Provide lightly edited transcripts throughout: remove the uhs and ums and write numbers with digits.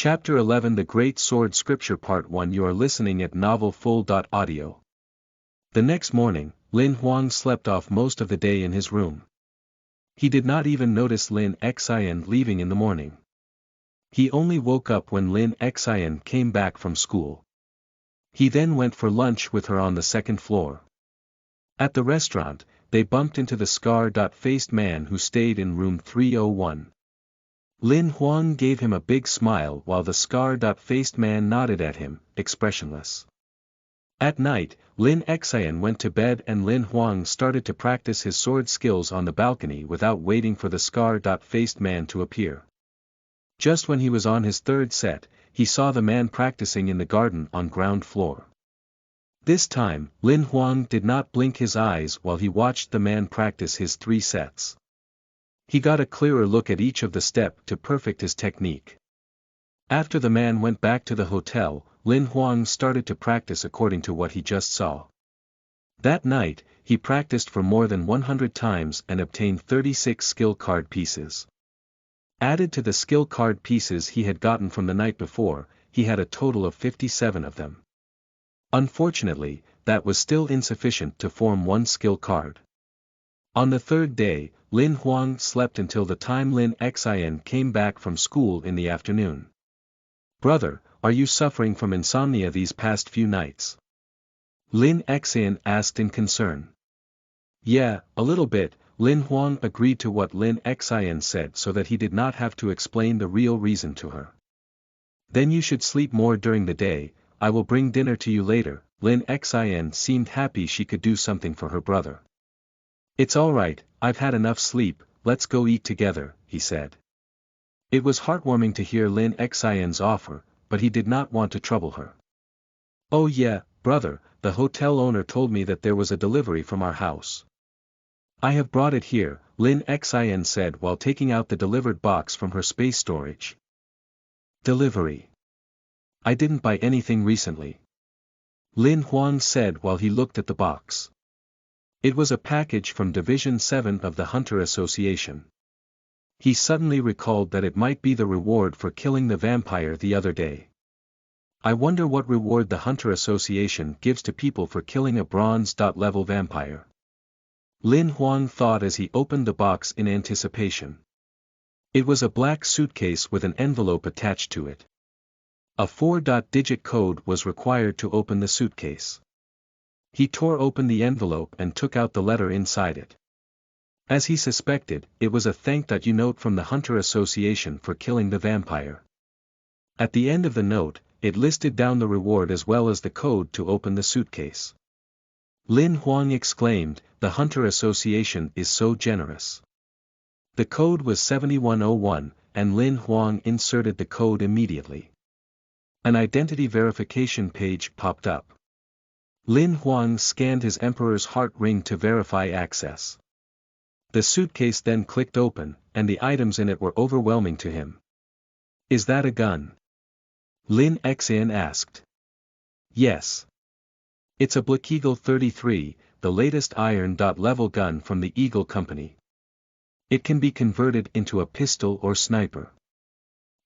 Chapter 11 The Great Sword Scripture Part 1 You are listening at Novel Full. Audio. The next morning, Lin Huang slept off most of the day in his room. He did not even notice Lin Xian leaving in the morning. He only woke up when Lin Xian came back from school. He then went for lunch with her on the second floor. At the restaurant, they bumped into the scar-faced man who stayed in room 301. Lin Huang gave him a big smile while the scar-faced man nodded at him, expressionless. At night, Lin Xian went to bed and Lin Huang started to practice his sword skills on the balcony without waiting for the scar-faced man to appear. Just when he was on his third set, he saw the man practicing in the garden on ground floor. This time, Lin Huang did not blink his eyes while he watched the man practice his 3 sets. He got a clearer look at each of the steps to perfect his technique. After the man went back to the hotel, Lin Huang started to practice according to what he just saw. That night, he practiced for more than 100 times and obtained 36 skill card pieces. Added to the skill card pieces he had gotten from the night before, he had a total of 57 of them. Unfortunately, that was still insufficient to form one skill card. On the third day, Lin Huang slept until the time Lin Xian came back from school in the afternoon. "Brother, are you suffering from insomnia these past few nights?" Lin Xian asked in concern. "Yeah, a little bit," Lin Huang agreed to what Lin Xian said so that he did not have to explain the real reason to her. "Then you should sleep more during the day, I will bring dinner to you later." Lin Xian seemed happy she could do something for her brother. "It's alright, I've had enough sleep, let's go eat together," he said. It was heartwarming to hear Lin Xian's offer, but he did not want to trouble her. "Oh yeah, brother, the hotel owner told me that there was a delivery from our house. I have brought it here," Lin Xian said while taking out the delivered box from her space storage. "Delivery? I didn't buy anything recently," Lin Huang said while he looked at the box. It was a package from Division 7 of the Hunter Association. He suddenly recalled that it might be the reward for killing the vampire the other day. I wonder what reward the Hunter Association gives to people for killing a bronze-level vampire. Lin Huang thought as he opened the box in anticipation. It was a black suitcase with an envelope attached to it. A 4-digit code was required to open the suitcase. He tore open the envelope and took out the letter inside it. As he suspected, it was a thank you note from the Hunter Association for killing the vampire. At the end of the note, it listed down the reward as well as the code to open the suitcase. Lin Huang exclaimed, "The Hunter Association is so generous." The code was 7101, and Lin Huang inserted the code immediately. An identity verification page popped up. Lin Huang scanned his Emperor's heart ring to verify access. The suitcase then clicked open, and the items in it were overwhelming to him. "Is that a gun?" Lin Xian asked. "Yes. It's a Black Eagle 33, the latest iron-level gun from the Eagle Company. It can be converted into a pistol or sniper.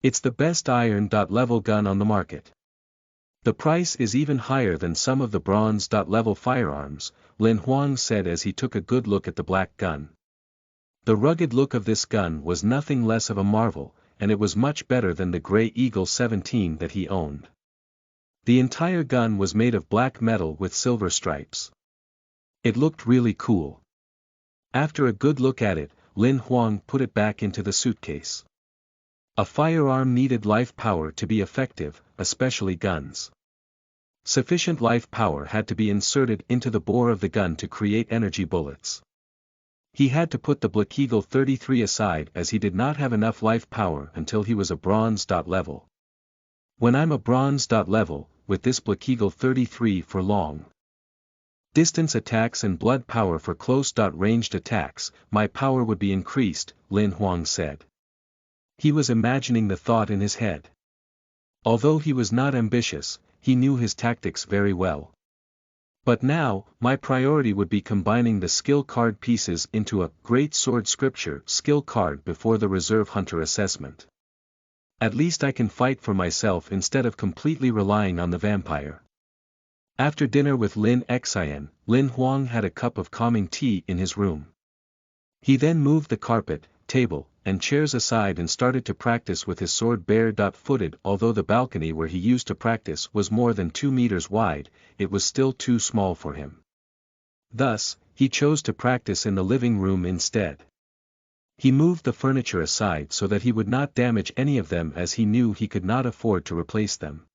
It's the best iron-level gun on the market. The price is even higher than some of the bronze-level firearms," Lin Huang said as he took a good look at the black gun. The rugged look of this gun was nothing less of a marvel, and it was much better than the Grey Eagle 17 that he owned. The entire gun was made of black metal with silver stripes. It looked really cool. After a good look at it, Lin Huang put it back into the suitcase. A firearm needed life power to be effective, especially guns. Sufficient life power had to be inserted into the bore of the gun to create energy bullets. He had to put the Black Eagle 33 aside as he did not have enough life power until he was a bronze-level. "When I'm a bronze-level, with this Black Eagle 33 for long distance attacks and blood power for close-ranged attacks, my power would be increased," Lin Huang said. He was imagining the thought in his head. Although he was not ambitious, he knew his tactics very well. "But now, my priority would be combining the skill card pieces into a Great Sword Scripture skill card before the Reserve Hunter assessment. At least I can fight for myself instead of completely relying on the vampire. After dinner with Lin Xian, Lin Huang had a cup of calming tea in his room. He then moved the carpet, table, and chairs aside and started to practice with his sword bare-footed. Although the balcony where he used to practice was more than 2 meters wide, it was still too small for him. Thus, he chose to practice in the living room instead. He moved the furniture aside so that he would not damage any of them, as he knew he could not afford to replace them.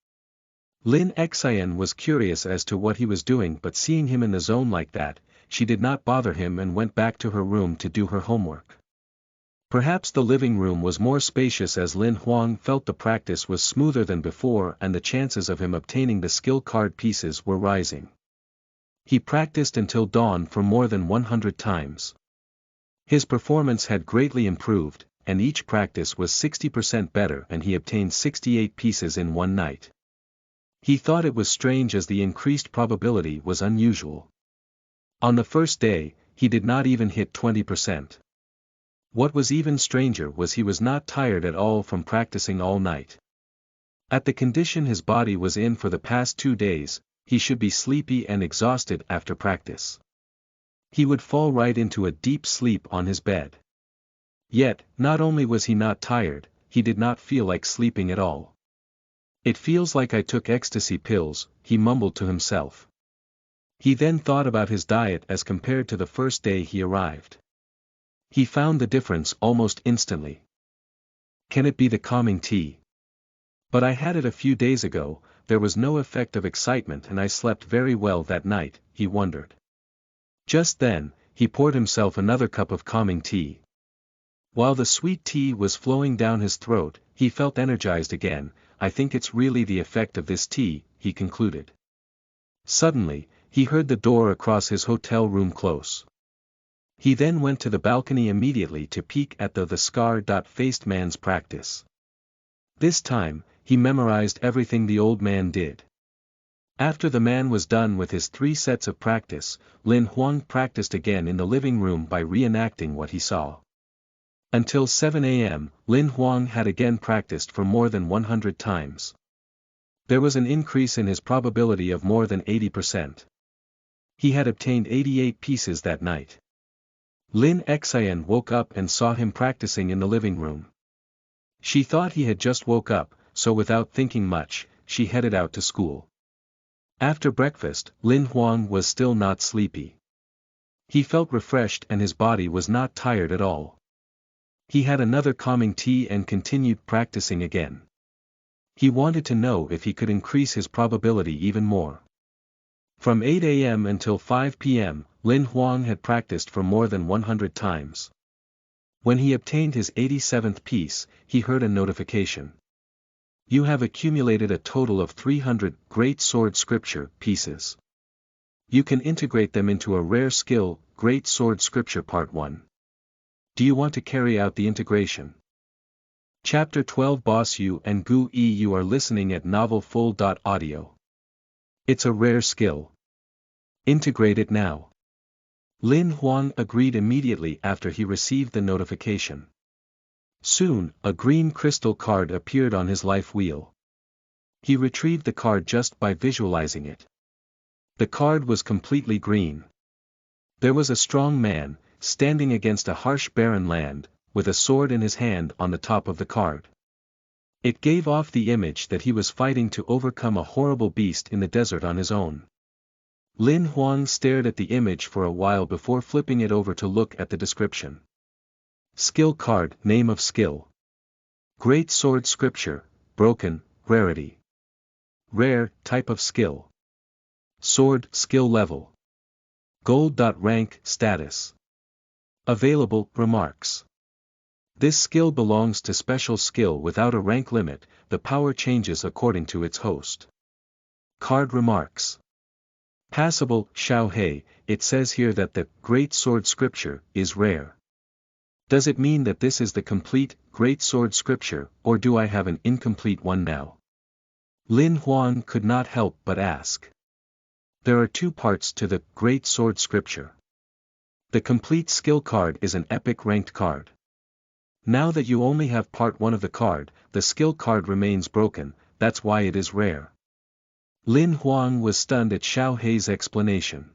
Lin Xian was curious as to what he was doing, but seeing him in the zone like that, she did not bother him and went back to her room to do her homework. Perhaps the living room was more spacious, as Lin Huang felt the practice was smoother than before and the chances of him obtaining the skill card pieces were rising. He practiced until dawn for more than 100 times. His performance had greatly improved, and each practice was 60% better, and he obtained 68 pieces in one night. He thought it was strange, as the increased probability was unusual. On the first day, he did not even hit 20%. What was even stranger was he was not tired at all from practicing all night. At the condition his body was in for the past 2 days, he should be sleepy and exhausted after practice. He would fall right into a deep sleep on his bed. Yet, not only was he not tired, he did not feel like sleeping at all. "It feels like I took ecstasy pills," he mumbled to himself. He then thought about his diet as compared to the first day he arrived. He found the difference almost instantly. Can it be the calming tea? But I had it a few days ago. There was no effect of excitement and I slept very well that night, he wondered. Just then, he poured himself another cup of calming tea. While the sweet tea was flowing down his throat, he felt energized again. "I think it's really the effect of this tea," he concluded. Suddenly, he heard the door across his hotel room close. He then went to the balcony immediately to peek at the scar-faced man's practice. This time, he memorized everything the old man did. After the man was done with his 3 sets of practice, Lin Huang practiced again in the living room by reenacting what he saw. Until 7 a.m., Lin Huang had again practiced for more than 100 times. There was an increase in his probability of more than 80%. He had obtained 88 pieces that night. Lin Xian woke up and saw him practicing in the living room. She thought he had just woke up, so without thinking much, she headed out to school. After breakfast, Lin Huang was still not sleepy. He felt refreshed and his body was not tired at all. He had another calming tea and continued practicing again. He wanted to know if he could increase his probability even more. From 8 a.m. until 5 p.m., Lin Huang had practiced for more than 100 times. When he obtained his 87th piece, he heard a notification. "You have accumulated a total of 300 Great Sword Scripture pieces. You can integrate them into a rare skill, Great Sword Scripture Part 1. Do you want to carry out the integration?" Chapter 12 Boss Yu and Gu E. You are listening at novelfull.audio. It's a rare skill. Integrate it now. Lin Huang agreed immediately after he received the notification. Soon, a green crystal card appeared on his life wheel. He retrieved the card just by visualizing it. The card was completely green. There was a strong man, standing against a harsh barren land, with a sword in his hand on the top of the card. It gave off the image that he was fighting to overcome a horrible beast in the desert on his own. Lin Huang stared at the image for a while before flipping it over to look at the description. Skill card, name of skill. Great Sword Scripture, broken, rarity. Rare, type of skill. Sword, skill level. Gold. Rank, status. Available, remarks. This skill belongs to special skill without a rank limit, the power changes according to its host. Card remarks. Passable, Xiao Hei, it says here that the Great Sword Scripture is rare. Does it mean that this is the complete, Great Sword Scripture, or do I have an incomplete one now? Lin Huang could not help but ask. There are 2 parts to the Great Sword Scripture. The complete skill card is an epic ranked card. Now that you only have part 1 of the card, the skill card remains broken, that's why it is rare. Lin Huang was stunned at Xiao Hei's explanation.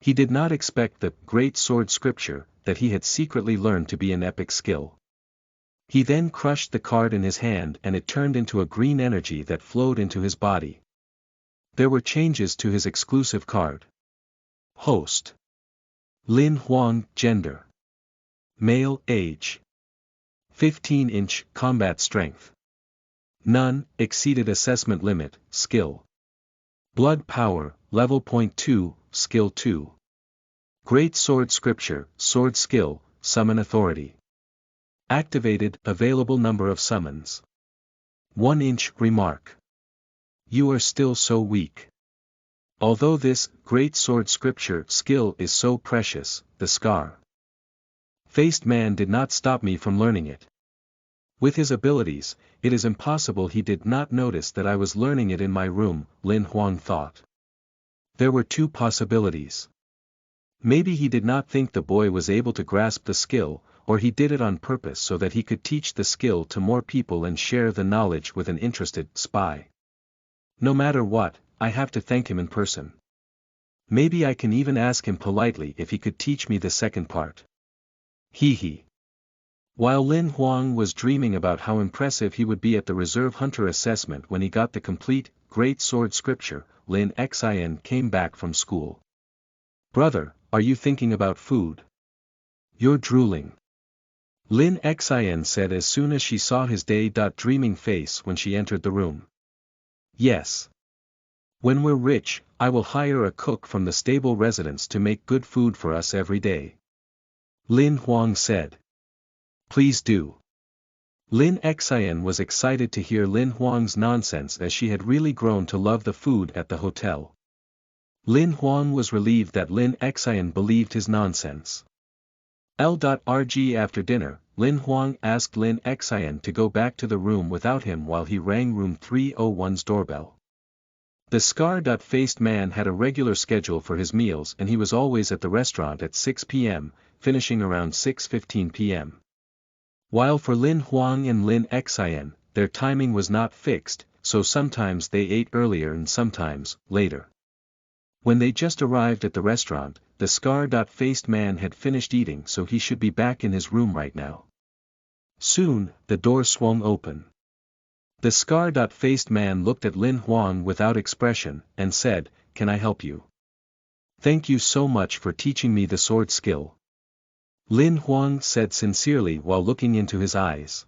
He did not expect the Great Sword Scripture that he had secretly learned to be an epic skill. He then crushed the card in his hand and it turned into a green energy that flowed into his body. There were changes to his exclusive card. Host. Lin Huang, gender. Male, age. 15-inch, combat strength. None, exceeded assessment limit, skill. Blood power, level 0.2, skill 2. Great Sword Scripture, sword skill, summon authority. Activated, available number of summons. 1-inch, remark. You are still so weak. Although this Great Sword Scripture skill is so precious, the scar-faced man did not stop me from learning it. With his abilities, it is impossible he did not notice that I was learning it in my room, Lin Huang thought. There were 2 possibilities. Maybe he did not think the boy was able to grasp the skill, or he did it on purpose so that he could teach the skill to more people and share the knowledge with an interested spy. No matter what, I have to thank him in person. Maybe I can even ask him politely if he could teach me the second part. Hee. While Lin Huang was dreaming about how impressive he would be at the Reserve Hunter assessment when he got the complete, Great Sword Scripture, Lin Xian came back from school. Brother, are you thinking about food? You're drooling. Lin Xian said as soon as she saw his day-dreaming face when she entered the room. Yes. When we're rich, I will hire a cook from the stable residence to make good food for us every day. Lin Huang said. Please do. Lin Xian was excited to hear Lin Huang's nonsense as she had really grown to love the food at the hotel. Lin Huang was relieved that Lin Xian believed his nonsense. L.rg After dinner, Lin Huang asked Lin Xian to go back to the room without him while he rang room 301's doorbell. The scar-faced man had a regular schedule for his meals and he was always at the restaurant at 6 p.m., finishing around 6:15 p.m. While for Lin Huang and Lin Xian, their timing was not fixed, so sometimes they ate earlier and sometimes, later. When they just arrived at the restaurant, the scar-faced man had finished eating so he should be back in his room right now. Soon, the door swung open. The scar-faced man looked at Lin Huang without expression, and said, "Can I help you?" "Thank you so much for teaching me the sword skill." Lin Huang said sincerely while looking into his eyes.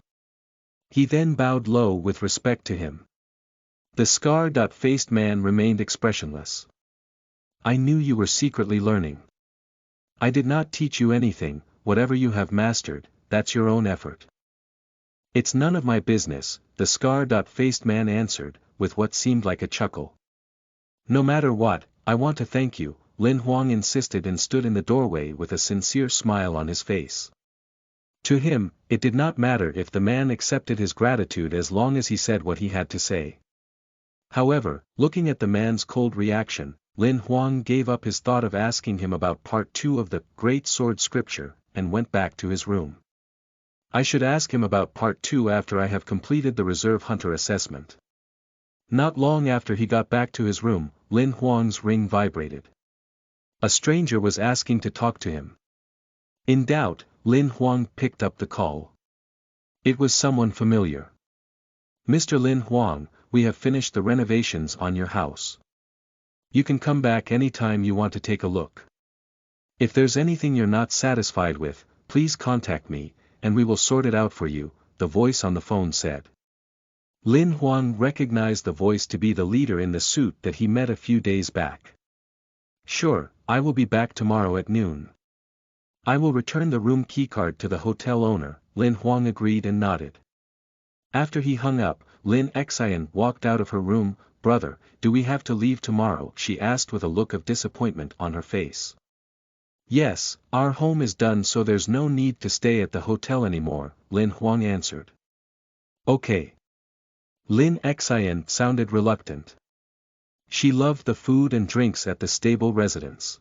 He then bowed low with respect to him. The scar-faced man remained expressionless. "I knew you were secretly learning. I did not teach you anything, whatever you have mastered, that's your own effort." "It's none of my business," the scar-faced man answered, with what seemed like a chuckle. "No matter what, I want to thank you," Lin Huang insisted and stood in the doorway with a sincere smile on his face. To him, it did not matter if the man accepted his gratitude as long as he said what he had to say. However, looking at the man's cold reaction, Lin Huang gave up his thought of asking him about part 2 of the Great Sword Scripture, and went back to his room. I should ask him about part 2 after I have completed the Reserve Hunter assessment. Not long after he got back to his room, Lin Huang's ring vibrated. A stranger was asking to talk to him. In doubt, Lin Huang picked up the call. It was someone familiar. "Mr. Lin Huang, we have finished the renovations on your house. You can come back anytime you want to take a look. If there's anything you're not satisfied with, please contact me, and we will sort it out for you," the voice on the phone said. Lin Huang recognized the voice to be the leader in the suit that he met a few days back. "Sure, I will be back tomorrow at noon. I will return the room keycard to the hotel owner," Lin Huang agreed and nodded. After he hung up, Lin Xian walked out of her room. "Brother, do we have to leave tomorrow?" she asked with a look of disappointment on her face. "Yes, our home is done so there's no need to stay at the hotel anymore," Lin Huang answered. "Okay." Lin Xian sounded reluctant. She loved the food and drinks at the stable residence.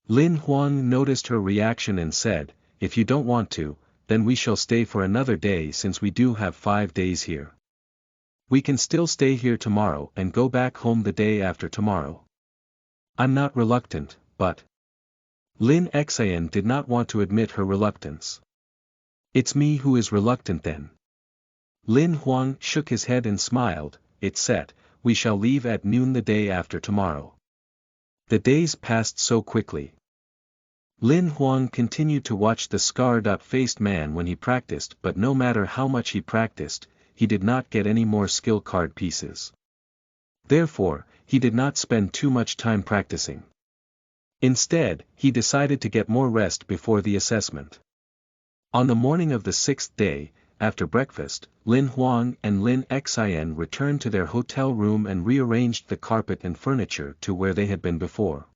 Lin Huang noticed her reaction and said, "If you don't want to, then we shall stay for another day since we do have 5 days here. We can still stay here tomorrow and go back home the day after tomorrow. I'm not reluctant, but... Lin Xian did not want to admit her reluctance. It's me who is reluctant then. Lin Huang shook his head and smiled. It's set, we shall leave at noon the day after tomorrow. The days passed so quickly. Lin Huang continued to watch the scar-faced man when he practiced, but no matter how much he practiced, he did not get any more skill card pieces. Therefore, he did not spend too much time practicing. Instead, he decided to get more rest before the assessment. On the morning of the 6th day, after breakfast, Lin Huang and Lin Xian returned to their hotel room and rearranged the carpet and furniture to where they had been before.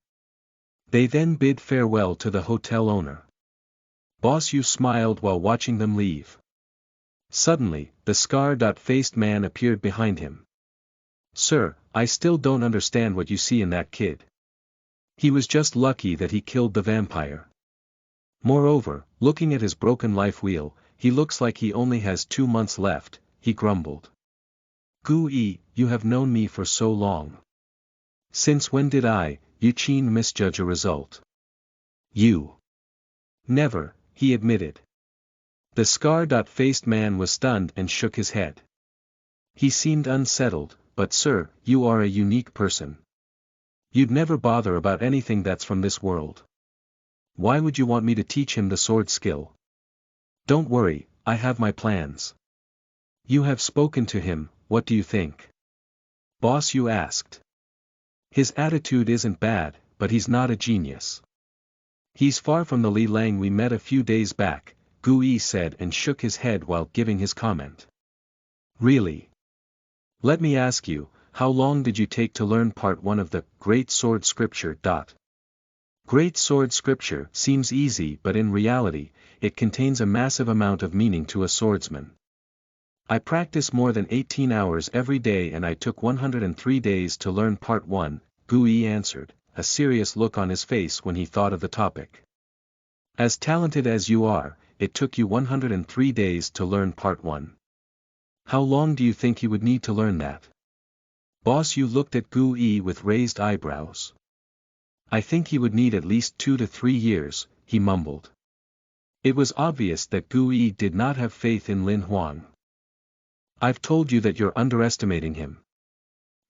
They then bid farewell to the hotel owner. Boss Yu smiled while watching them leave. Suddenly, the scar-faced man appeared behind him. Sir, I still don't understand what you see in that kid. He was just lucky that he killed the vampire. Moreover, looking at his broken life wheel, he looks like he only has 2 months left, he grumbled. Gu Yi, you have known me for so long. Since when did I, Yu Qin, misjudge a result? You. Never, he admitted. The scar-faced man was stunned and shook his head. He seemed unsettled, but sir, you are a unique person. You'd never bother about anything that's from this world. Why would you want me to teach him the sword skill? Don't worry, I have my plans. You have spoken to him, what do you think? Boss Yu asked. His attitude isn't bad, but he's not a genius. He's far from the Li Lang we met a few days back, Gu Yi said and shook his head while giving his comment. Really? Let me ask you, how long did you take to learn part 1 of the Great Sword Scripture? Great Sword Scripture seems easy, but in reality, it contains a massive amount of meaning to a swordsman. I practice more than 18 hours every day and I took 103 days to learn part 1, Gu Yi answered, a serious look on his face when he thought of the topic. As talented as you are, it took you 103 days to learn part 1. How long do you think you would need to learn that? Boss Yu looked at Gu Yi with raised eyebrows. I think he would need at least 2 to 3 years, he mumbled. It was obvious that Gu Yi did not have faith in Lin Huang. I've told you that you're underestimating him.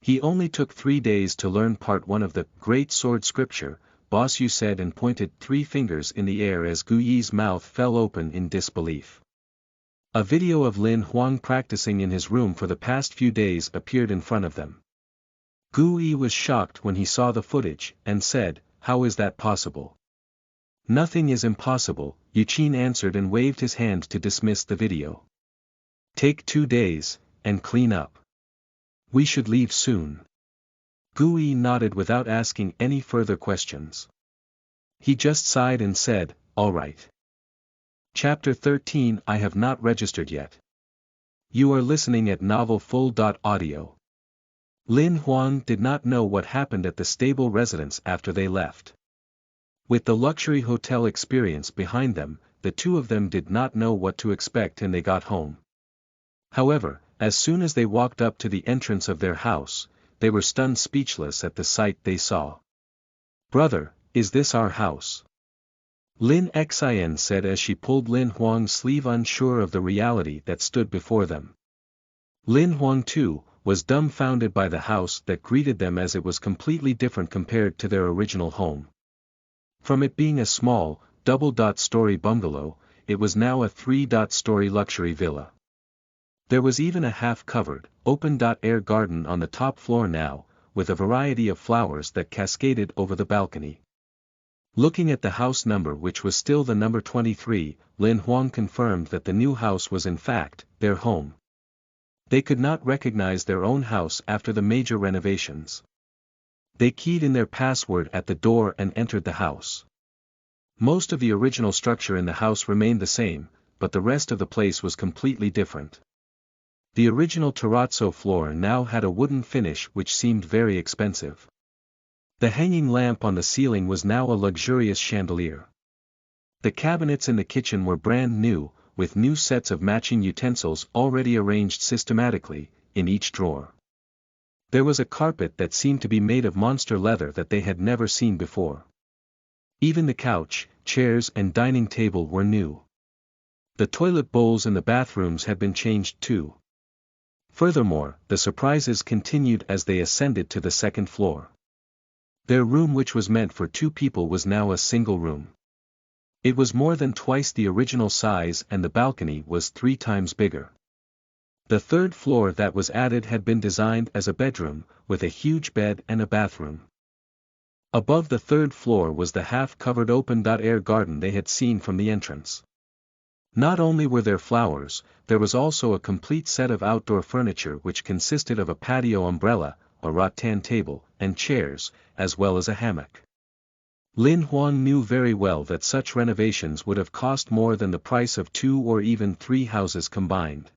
He only took 3 days to learn part 1 of the Great Sword Scripture, Boss Yu said and pointed 3 fingers in the air as Gu Yi's mouth fell open in disbelief. A video of Lin Huang practicing in his room for the past few days appeared in front of them. Gu Yi was shocked when he saw the footage, and said, how is that possible? Nothing is impossible, Yu Qin answered and waved his hand to dismiss the video. Take 2 days, and clean up. We should leave soon. Gu Yi nodded without asking any further questions. He just sighed and said, all right. Chapter 13 I have not registered yet. You are listening at novelfull.audio. Lin Huang did not know what happened at the stable residence after they left. With the luxury hotel experience behind them, the two of them did not know what to expect and they got home. However, as soon as they walked up to the entrance of their house, they were stunned speechless at the sight they saw. Brother, is this our house? Lin Xian said as she pulled Lin Huang's sleeve, unsure of the reality that stood before them. Lin Huang too was dumbfounded by the house that greeted them, as it was completely different compared to their original home. From it being a small, double-story bungalow, it was now a 3-story luxury villa. There was even a half-covered, open-air garden on the top floor now, with a variety of flowers that cascaded over the balcony. Looking at the house number, which was still the number 23, Lin Huang confirmed that the new house was in fact their home. They could not recognize their own house after the major renovations. They keyed in their password at the door and entered the house. Most of the original structure in the house remained the same, but the rest of the place was completely different. The original terrazzo floor now had a wooden finish which seemed very expensive. The hanging lamp on the ceiling was now a luxurious chandelier. The cabinets in the kitchen were brand new, with new sets of matching utensils already arranged systematically, in each drawer. There was a carpet that seemed to be made of monster leather that they had never seen before. Even the couch, chairs and dining table were new. The toilet bowls in the bathrooms had been changed too. Furthermore, the surprises continued as they ascended to the second floor. Their room, which was meant for 2 people, was now a single room. It was more than twice the original size, and the balcony was 3 times bigger. The third floor that was added had been designed as a bedroom, with a huge bed and a bathroom. Above the third floor was the half-covered open-air garden they had seen from the entrance. Not only were there flowers, there was also a complete set of outdoor furniture which consisted of a patio umbrella, a rattan table, and chairs, as well as a hammock. Lin Huang knew very well that such renovations would have cost more than the price of 2 or even 3 houses combined.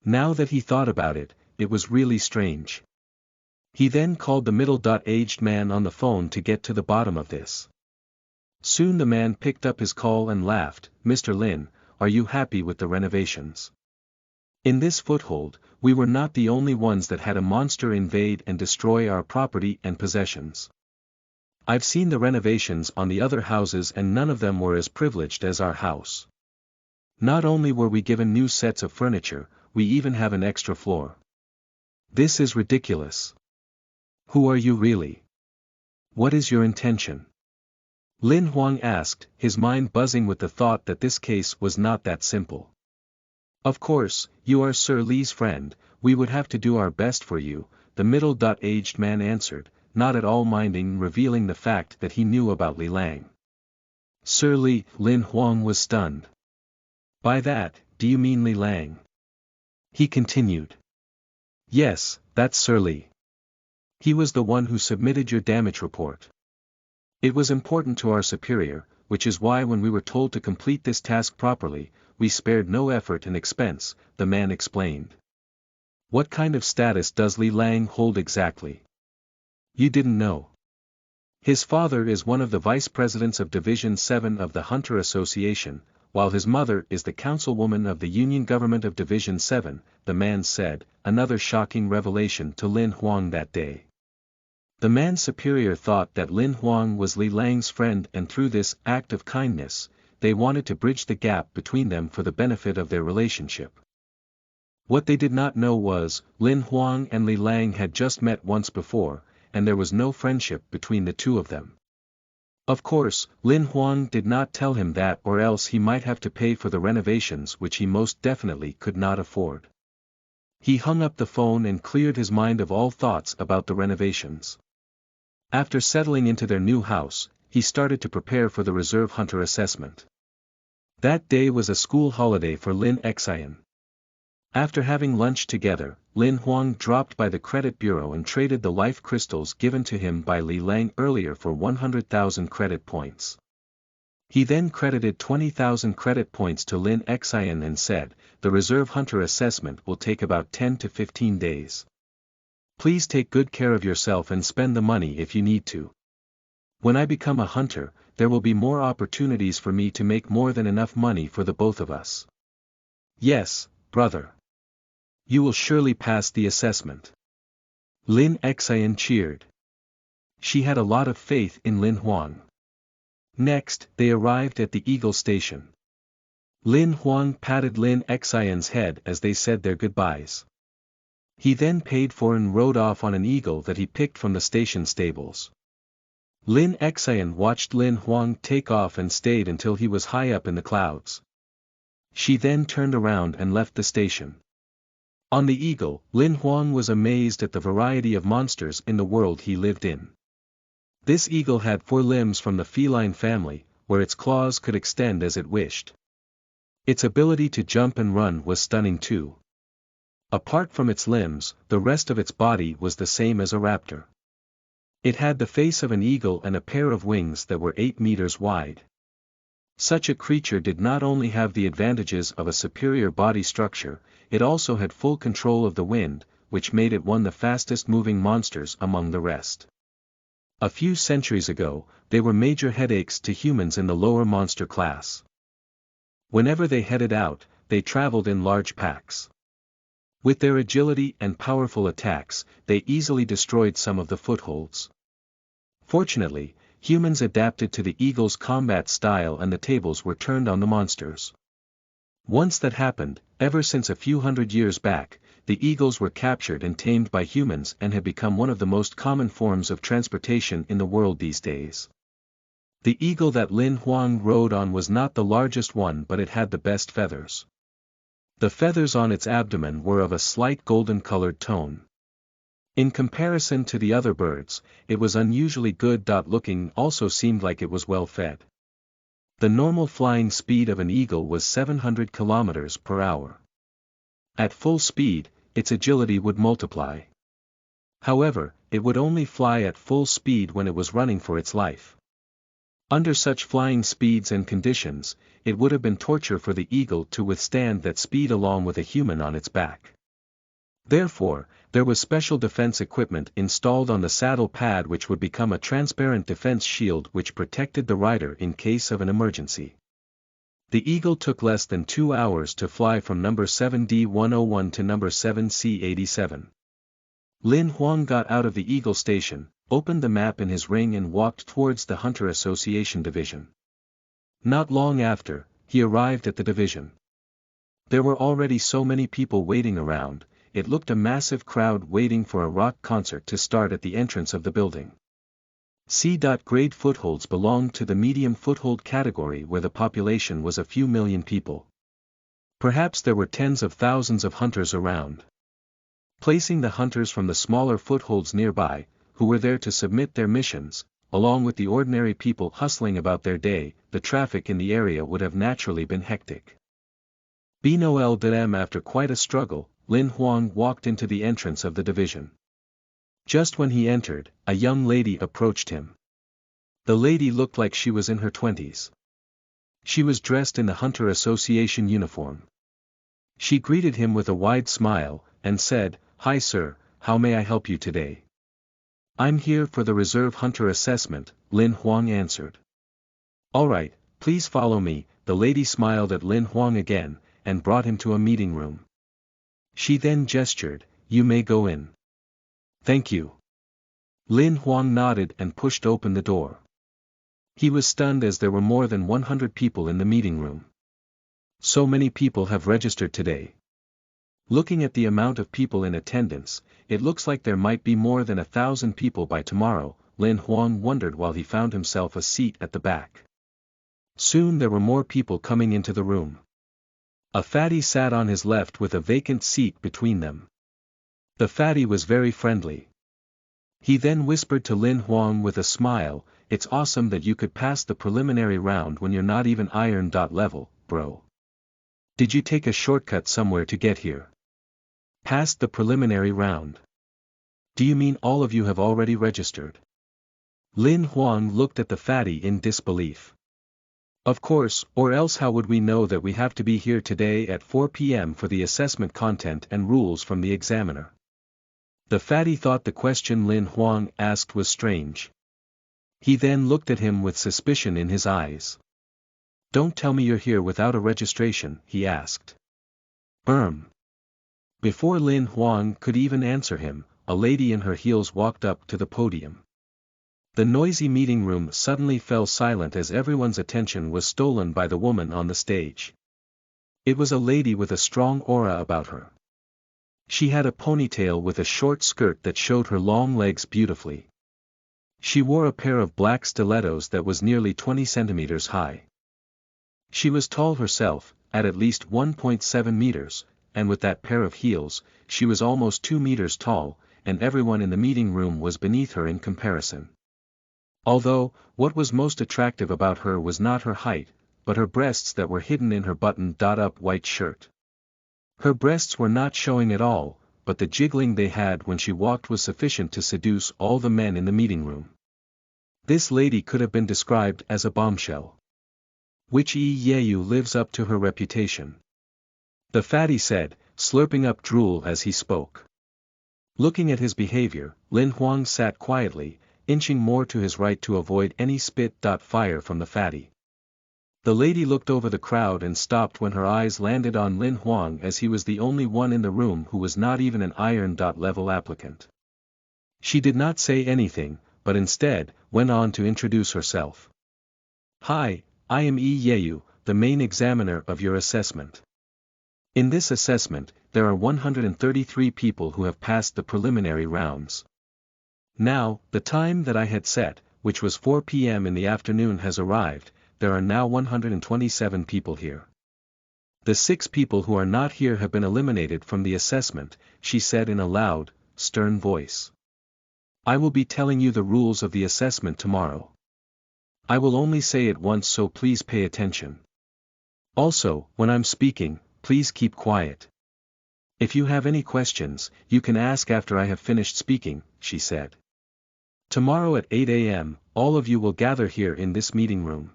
Now that he thought about it, it was really strange. He then called the middle-aged man on the phone to get to the bottom of this. Soon the man picked up his call and laughed. "Mr. Lin, are you happy with the renovations? In this foothold, we were not the only ones that had a monster invade and destroy our property and possessions. I've seen the renovations on the other houses and none of them were as privileged as our house. Not only were we given new sets of furniture, we even have an extra floor. This is ridiculous. Who are you really? What is your intention?" Lin Huang asked, his mind buzzing with the thought that this case was not that simple. "Of course, you are Sir Li's friend, we would have to do our best for you," the middle-aged man answered, not at all minding revealing the fact that he knew about Li Lang. "Sir Li," Lin Huang was stunned. "By that, do you mean Li Lang?" He continued. "Yes, that's Sir Li. He was the one who submitted your damage report. It was important to our superior, which is why when we were told to complete this task properly, we spared no effort and expense," the man explained. "What kind of status does Li Lang hold exactly? You didn't know?" "His father is one of the vice presidents of Division 7 of the Hunter Association, while his mother is the councilwoman of the Union Government of Division 7, the man said, another shocking revelation to Lin Huang that day. The man's superior thought that Lin Huang was Li Lang's friend, and through this act of kindness, they wanted to bridge the gap between them for the benefit of their relationship. What they did not know was, Lin Huang and Li Lang had just met once before, and there was no friendship between the two of them. Of course, Lin Huang did not tell him that, or else he might have to pay for the renovations which he most definitely could not afford. He hung up the phone and cleared his mind of all thoughts about the renovations. After settling into their new house, he started to prepare for the reserve hunter assessment. That day was a school holiday for Lin Xian. After having lunch together, Lin Huang dropped by the credit bureau and traded the life crystals given to him by Li Lang earlier for 100,000 credit points. He then credited 20,000 credit points to Lin Xian and said, "The reserve hunter assessment will take about 10 to 15 days. Please take good care of yourself and spend the money if you need to. When I become a hunter, there will be more opportunities for me to make more than enough money for the both of us." "Yes, brother. You will surely pass the assessment." Lin Xian cheered. She had a lot of faith in Lin Huang. Next, they arrived at the Eagle Station. Lin Huang patted Lin Xian's head as they said their goodbyes. He then paid for and rode off on an eagle that he picked from the station stables. Lin Xian watched Lin Huang take off and stayed until he was high up in the clouds. She then turned around and left the station. On the eagle, Lin Huang was amazed at the variety of monsters in the world he lived in. This eagle had 4 limbs from the feline family, where its claws could extend as it wished. Its ability to jump and run was stunning too. Apart from its limbs, the rest of its body was the same as a raptor. It had the face of an eagle and a pair of wings that were 8 meters wide. Such a creature did not only have the advantages of a superior body structure, it also had full control of the wind, which made it one of the fastest moving monsters among the rest. A few centuries ago, they were major headaches to humans in the lower monster class. Whenever they headed out, they traveled in large packs. With their agility and powerful attacks, they easily destroyed some of the footholds. Fortunately, humans adapted to the eagle's combat style and the tables were turned on the monsters. Once that happened, ever since a few hundred years back, the eagles were captured and tamed by humans and have become one of the most common forms of transportation in the world these days. The eagle that Lin Huang rode on was not the largest one, but it had the best feathers. The feathers on its abdomen were of a slight golden-colored tone. In comparison to the other birds, it was unusually good-looking, also seemed like it was well fed. The normal flying speed of an eagle was 700 kilometers per hour. At full speed, its agility would multiply. However, it would only fly at full speed when it was running for its life. Under such flying speeds and conditions, it would have been torture for the eagle to withstand that speed along with a human on its back. Therefore, there was special defense equipment installed on the saddle pad which would become a transparent defense shield which protected the rider in case of an emergency. The eagle took less than 2 hours to fly from number 7D101 to number 7C87. Lin Huang got out of the eagle station, opened the map in his ring and walked towards the Hunter Association division. Not long after, he arrived at the division. There were already so many people waiting around. It looked a massive crowd waiting for a rock concert to start at the entrance of the building. C-grade footholds belonged to the medium foothold category where the population was a few million people. Perhaps there were tens of thousands of hunters around. Placing the hunters from the smaller footholds nearby, who were there to submit their missions, along with the ordinary people hustling about their day, the traffic in the area would have naturally been hectic. After quite a struggle, Lin Huang walked into the entrance of the division. Just when he entered, a young lady approached him. The lady looked like she was in her 20s. She was dressed in the Hunter Association uniform. She greeted him with a wide smile, and said, "Hi sir, how may I help you today?" "I'm here for the reserve hunter assessment," Lin Huang answered. "Alright, please follow me." The lady smiled at Lin Huang again, and brought him to a meeting room. She then gestured, "You may go in." "Thank you." Lin Huang nodded and pushed open the door. He was stunned as there were more than 100 people in the meeting room. So many people have registered today. Looking at the amount of people in attendance, it looks like there might be more than 1,000 people by tomorrow, Lin Huang wondered while he found himself a seat at the back. Soon there were more people coming into the room. A fatty sat on his left with a vacant seat between them. The fatty was very friendly. He then whispered to Lin Huang with a smile, "It's awesome that you could pass the preliminary round when you're not even iron level, bro. Did you take a shortcut somewhere to get here? Passed the preliminary round. Do you mean all of you have already registered?" Lin Huang looked at the fatty in disbelief. "Of course, or else how would we know that we have to be here today at 4 p.m. for the assessment content and rules from the examiner?" The fatty thought the question Lin Huang asked was strange. He then looked at him with suspicion in his eyes. "Don't tell me you're here without a registration," he asked. Before Lin Huang could even answer him, a lady in her heels walked up to the podium. The noisy meeting room suddenly fell silent as everyone's attention was stolen by the woman on the stage. It was a lady with a strong aura about her. She had a ponytail with a short skirt that showed her long legs beautifully. She wore a pair of black stilettos that was nearly 20 centimeters high. She was tall herself, at least 1.7 meters, and with that pair of heels, she was almost 2 meters tall, and everyone in the meeting room was beneath her in comparison. Although, what was most attractive about her was not her height, but her breasts that were hidden in her buttoned-up white shirt. Her breasts were not showing at all, but the jiggling they had when she walked was sufficient to seduce all the men in the meeting room. This lady could have been described as a bombshell. Which Ye lives up to her reputation. The fatty said, slurping up drool as he spoke. Looking at his behavior, Lin Huang sat quietly, inching more to his right to avoid any spit-fire from the fatty. The lady looked over the crowd and stopped when her eyes landed on Lin Huang, as he was the only one in the room who was not even an iron. Level applicant. She did not say anything, but instead, went on to introduce herself. Hi, I am Yi Yeyu, the main examiner of your assessment. In this assessment, there are 133 people who have passed the preliminary rounds. Now, the time that I had set, which was 4 p.m. in the afternoon, has arrived. There are now 127 people here. The 6 people who are not here have been eliminated from the assessment, she said in a loud, stern voice. I will be telling you the rules of the assessment tomorrow. I will only say it once, so please pay attention. Also, when I'm speaking, please keep quiet. If you have any questions, you can ask after I have finished speaking, she said. Tomorrow at 8 a.m., all of you will gather here in this meeting room.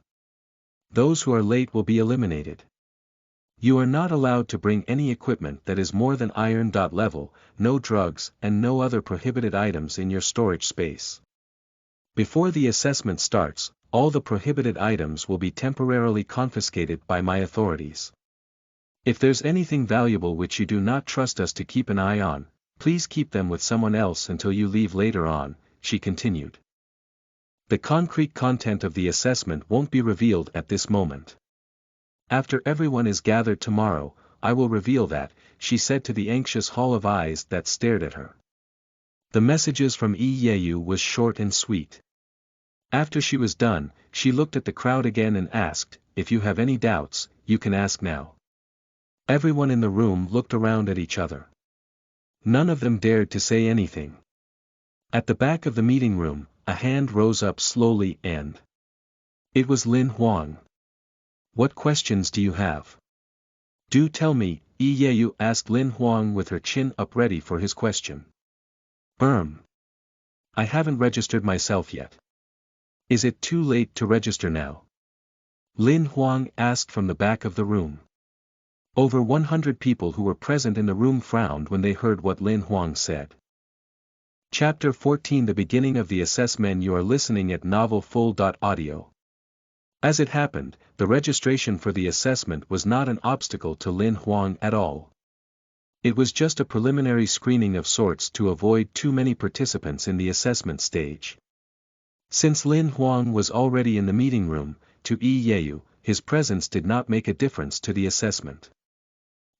Those who are late will be eliminated. You are not allowed to bring any equipment that is more than iron. Level, no drugs and no other prohibited items in your storage space. Before the assessment starts, all the prohibited items will be temporarily confiscated by my authorities. If there's anything valuable which you do not trust us to keep an eye on, please keep them with someone else until you leave later on, she continued. The concrete content of the assessment won't be revealed at this moment. After everyone is gathered tomorrow, I will reveal that, she said to the anxious hall of eyes that stared at her. The messages from Yi Yeyu was short and sweet. After she was done, she looked at the crowd again and asked, if you have any doubts, you can ask now. Everyone in the room looked around at each other. None of them dared to say anything. At the back of the meeting room, a hand rose up slowly and... It was Lin Huang. What questions do you have? Do tell me, Yi Yeyu asked Lin Huang with her chin up ready for his question. I haven't registered myself yet. Is it too late to register now? Lin Huang asked from the back of the room. Over 100 people who were present in the room frowned when they heard what Lin Huang said. Chapter 14, the beginning of the assessment. You are listening at novelfull.audio. As it happened, the registration for the assessment was not an obstacle to Lin Huang at all. It was just a preliminary screening of sorts to avoid too many participants in the assessment stage. Since Lin Huang was already in the meeting room, to Yi Yeyu, his presence did not make a difference to the assessment.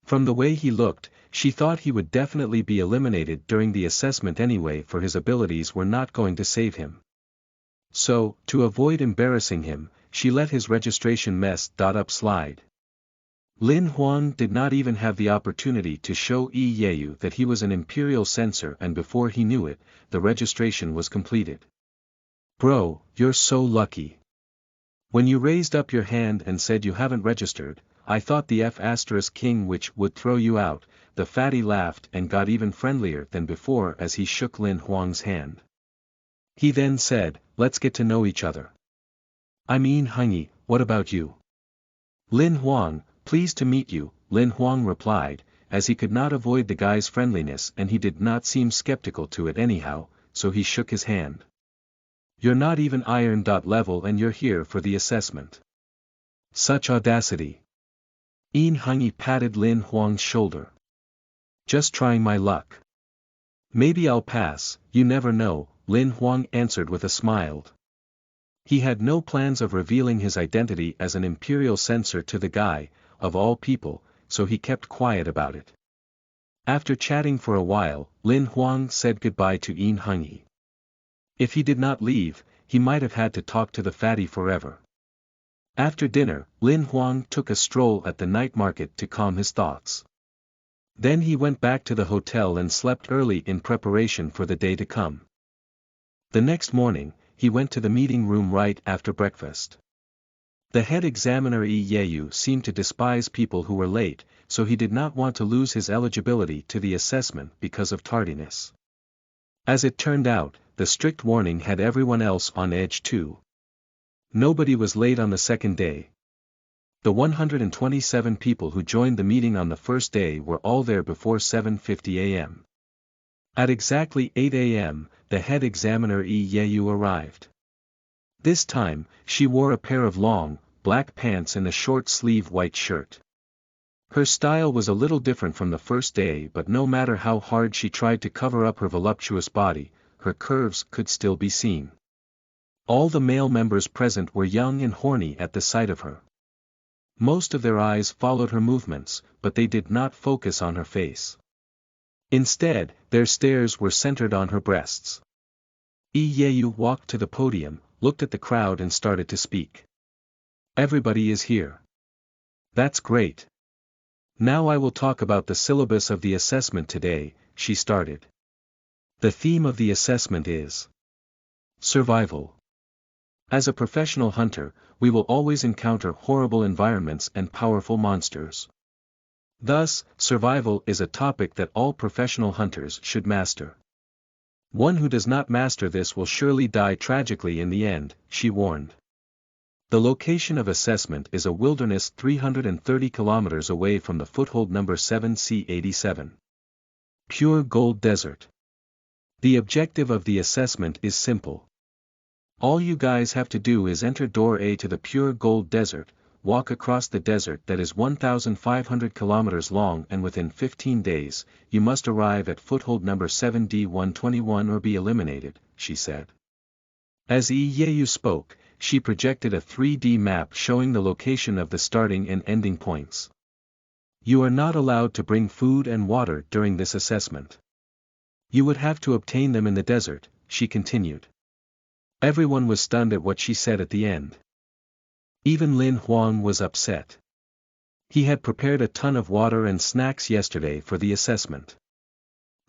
From the way he looked, she thought he would definitely be eliminated during the assessment anyway, for his abilities were not going to save him. So, to avoid embarrassing him, she let his registration mess up slide. Lin Huang did not even have the opportunity to show Yi Yeyu that he was an imperial censor, and before he knew it, the registration was completed. Bro, you're so lucky. When you raised up your hand and said you haven't registered, I thought the F*King which would throw you out. The fatty laughed and got even friendlier than before as he shook Lin Huang's hand. He then said, let's get to know each other. I'm Yin Hengyi, what about you? Lin Huang, pleased to meet you, Lin Huang replied, as he could not avoid the guy's friendliness and he did not seem skeptical to it anyhow, so he shook his hand. You're not even iron. Level and you're here for the assessment. Such audacity. Yin Hengyi patted Lin Huang's shoulder. Just trying my luck. Maybe I'll pass, you never know, Lin Huang answered with a smile. He had no plans of revealing his identity as an imperial censor to the guy, of all people, so he kept quiet about it. After chatting for a while, Lin Huang said goodbye to Yin Hengyi. If he did not leave, he might have had to talk to the fatty forever. After dinner, Lin Huang took a stroll at the night market to calm his thoughts. Then he went back to the hotel and slept early in preparation for the day to come. The next morning, he went to the meeting room right after breakfast. The head examiner Yi Yeyu seemed to despise people who were late, so he did not want to lose his eligibility to the assessment because of tardiness. As it turned out, the strict warning had everyone else on edge too. Nobody was late on the second day. The 127 people who joined the meeting on the first day were all there before 7:50 a.m. At exactly 8 a.m., the head examiner Yi Yeyu arrived. This time, she wore a pair of long, black pants and a short-sleeve white shirt. Her style was a little different from the first day, but no matter how hard she tried to cover up her voluptuous body, her curves could still be seen. All the male members present were young and horny at the sight of her. Most of their eyes followed her movements, but they did not focus on her face. Instead, their stares were centered on her breasts. Iyeyu walked to the podium, looked at the crowd and started to speak. Everybody is here. That's great. Now I will talk about the syllabus of the assessment today, she started. The theme of the assessment is survival. As a professional hunter, we will always encounter horrible environments and powerful monsters. Thus, survival is a topic that all professional hunters should master. One who does not master this will surely die tragically in the end, she warned. The location of assessment is a wilderness 330 kilometers away from the foothold number 7C87. Pure Gold Desert. The objective of the assessment is simple. All you guys have to do is enter door A to the Pure Gold Desert, walk across the desert that is 1,500 kilometers long, and within 15 days, you must arrive at foothold number 7D121 or be eliminated, she said. As Iyeyu spoke, she projected a 3D map showing the location of the starting and ending points. You are not allowed to bring food and water during this assessment. You would have to obtain them in the desert, she continued. Everyone was stunned at what she said at the end. Even Xuanhuan was upset. He had prepared a ton of water and snacks yesterday for the assessment.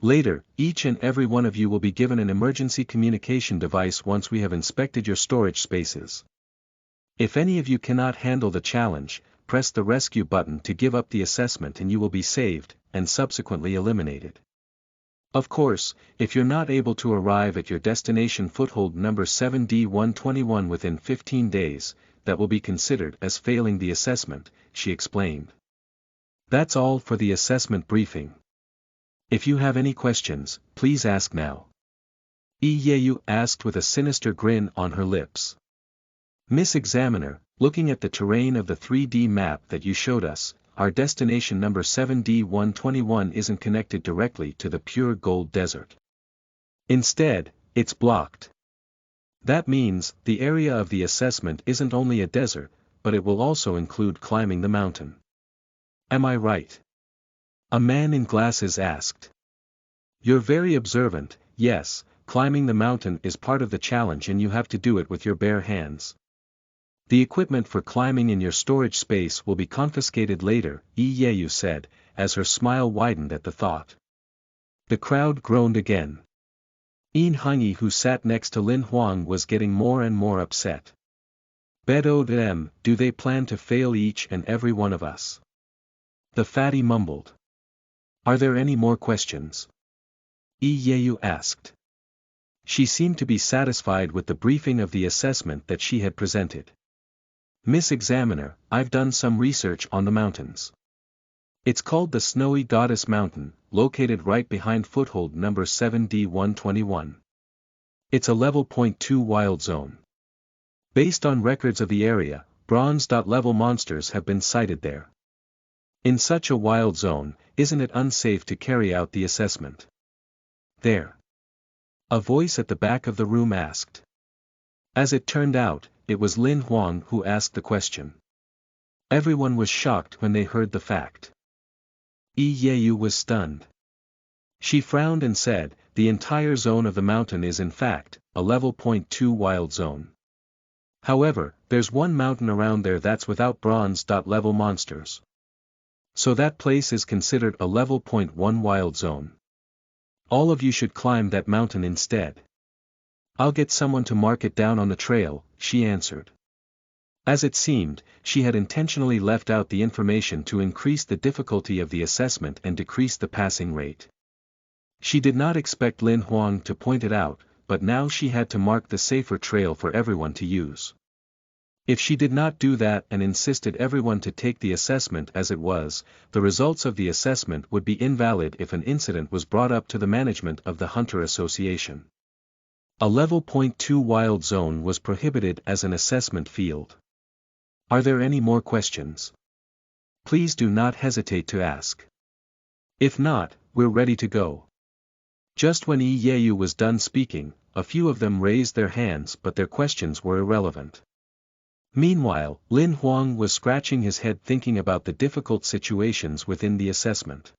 Later, each and every one of you will be given an emergency communication device once we have inspected your storage spaces. If any of you cannot handle the challenge, press the rescue button to give up the assessment and you will be saved, and subsequently eliminated. Of course, if you're not able to arrive at your destination foothold number 7D121 within 15 days, that will be considered as failing the assessment, she explained. That's all for the assessment briefing. If you have any questions, please ask now. Iyeyu asked with a sinister grin on her lips. Miss Examiner, looking at the terrain of the 3D map that you showed us, our destination number 7D121 isn't connected directly to the Pure Gold Desert. Instead, it's blocked. That means, the area of the assessment isn't only a desert, but it will also include climbing the mountain. Am I right? A man in glasses asked. You're very observant. Yes, climbing the mountain is part of the challenge and you have to do it with your bare hands. The equipment for climbing in your storage space will be confiscated later, Iyeyu said, as her smile widened at the thought. The crowd groaned again. Yin Hengyi, who sat next to Xuanhuan, was getting more and more upset. Bedo them, do they plan to fail each and every one of us? The fatty mumbled. Are there any more questions? Iyeyu asked. She seemed to be satisfied with the briefing of the assessment that she had presented. Miss Examiner, I've done some research on the mountains. It's called the Snowy Goddess Mountain, located right behind foothold number 7D121. It's a level .2 wild zone. Based on records of the area, bronze.level monsters have been sighted there. In such a wild zone, isn't it unsafe to carry out the assessment? There. A voice at the back of the room asked. As it turned out, it was Xuanhuan who asked the question. Everyone was shocked when they heard the fact. Iyeyu was stunned. She frowned and said, the entire zone of the mountain is in fact, a level .2 wild zone. However, there's one mountain around there that's without bronze.level monsters. So that place is considered a level .1 wild zone. All of you should climb that mountain instead. I'll get someone to mark it down on the trail, she answered. As it seemed, she had intentionally left out the information to increase the difficulty of the assessment and decrease the passing rate. She did not expect Xuanhuan to point it out, but now she had to mark the safer trail for everyone to use. If she did not do that and insisted everyone to take the assessment as it was, the results of the assessment would be invalid if an incident was brought up to the management of the Hunter Association. A level .2 wild zone was prohibited as an assessment field. Are there any more questions? Please do not hesitate to ask. If not, we're ready to go. Just when Yi Yeyu was done speaking, a few of them raised their hands but their questions were irrelevant. Meanwhile, Lin Huang was scratching his head thinking about the difficult situations within the assessment.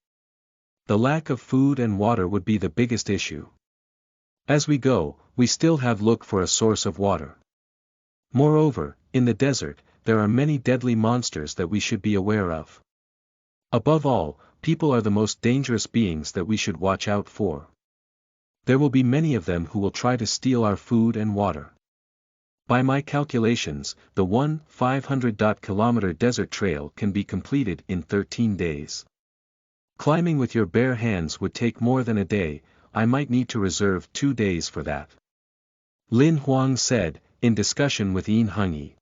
The lack of food and water would be the biggest issue. As we go, we still have look for a source of water. Moreover, in the desert, there are many deadly monsters that we should be aware of. Above all, people are the most dangerous beings that we should watch out for. There will be many of them who will try to steal our food and water. By my calculations, the 1,500 km desert trail can be completed in 13 days. Climbing with your bare hands would take more than a day. I might need to reserve 2 days for that. Lin Huang said, in discussion with Yin Hengyi.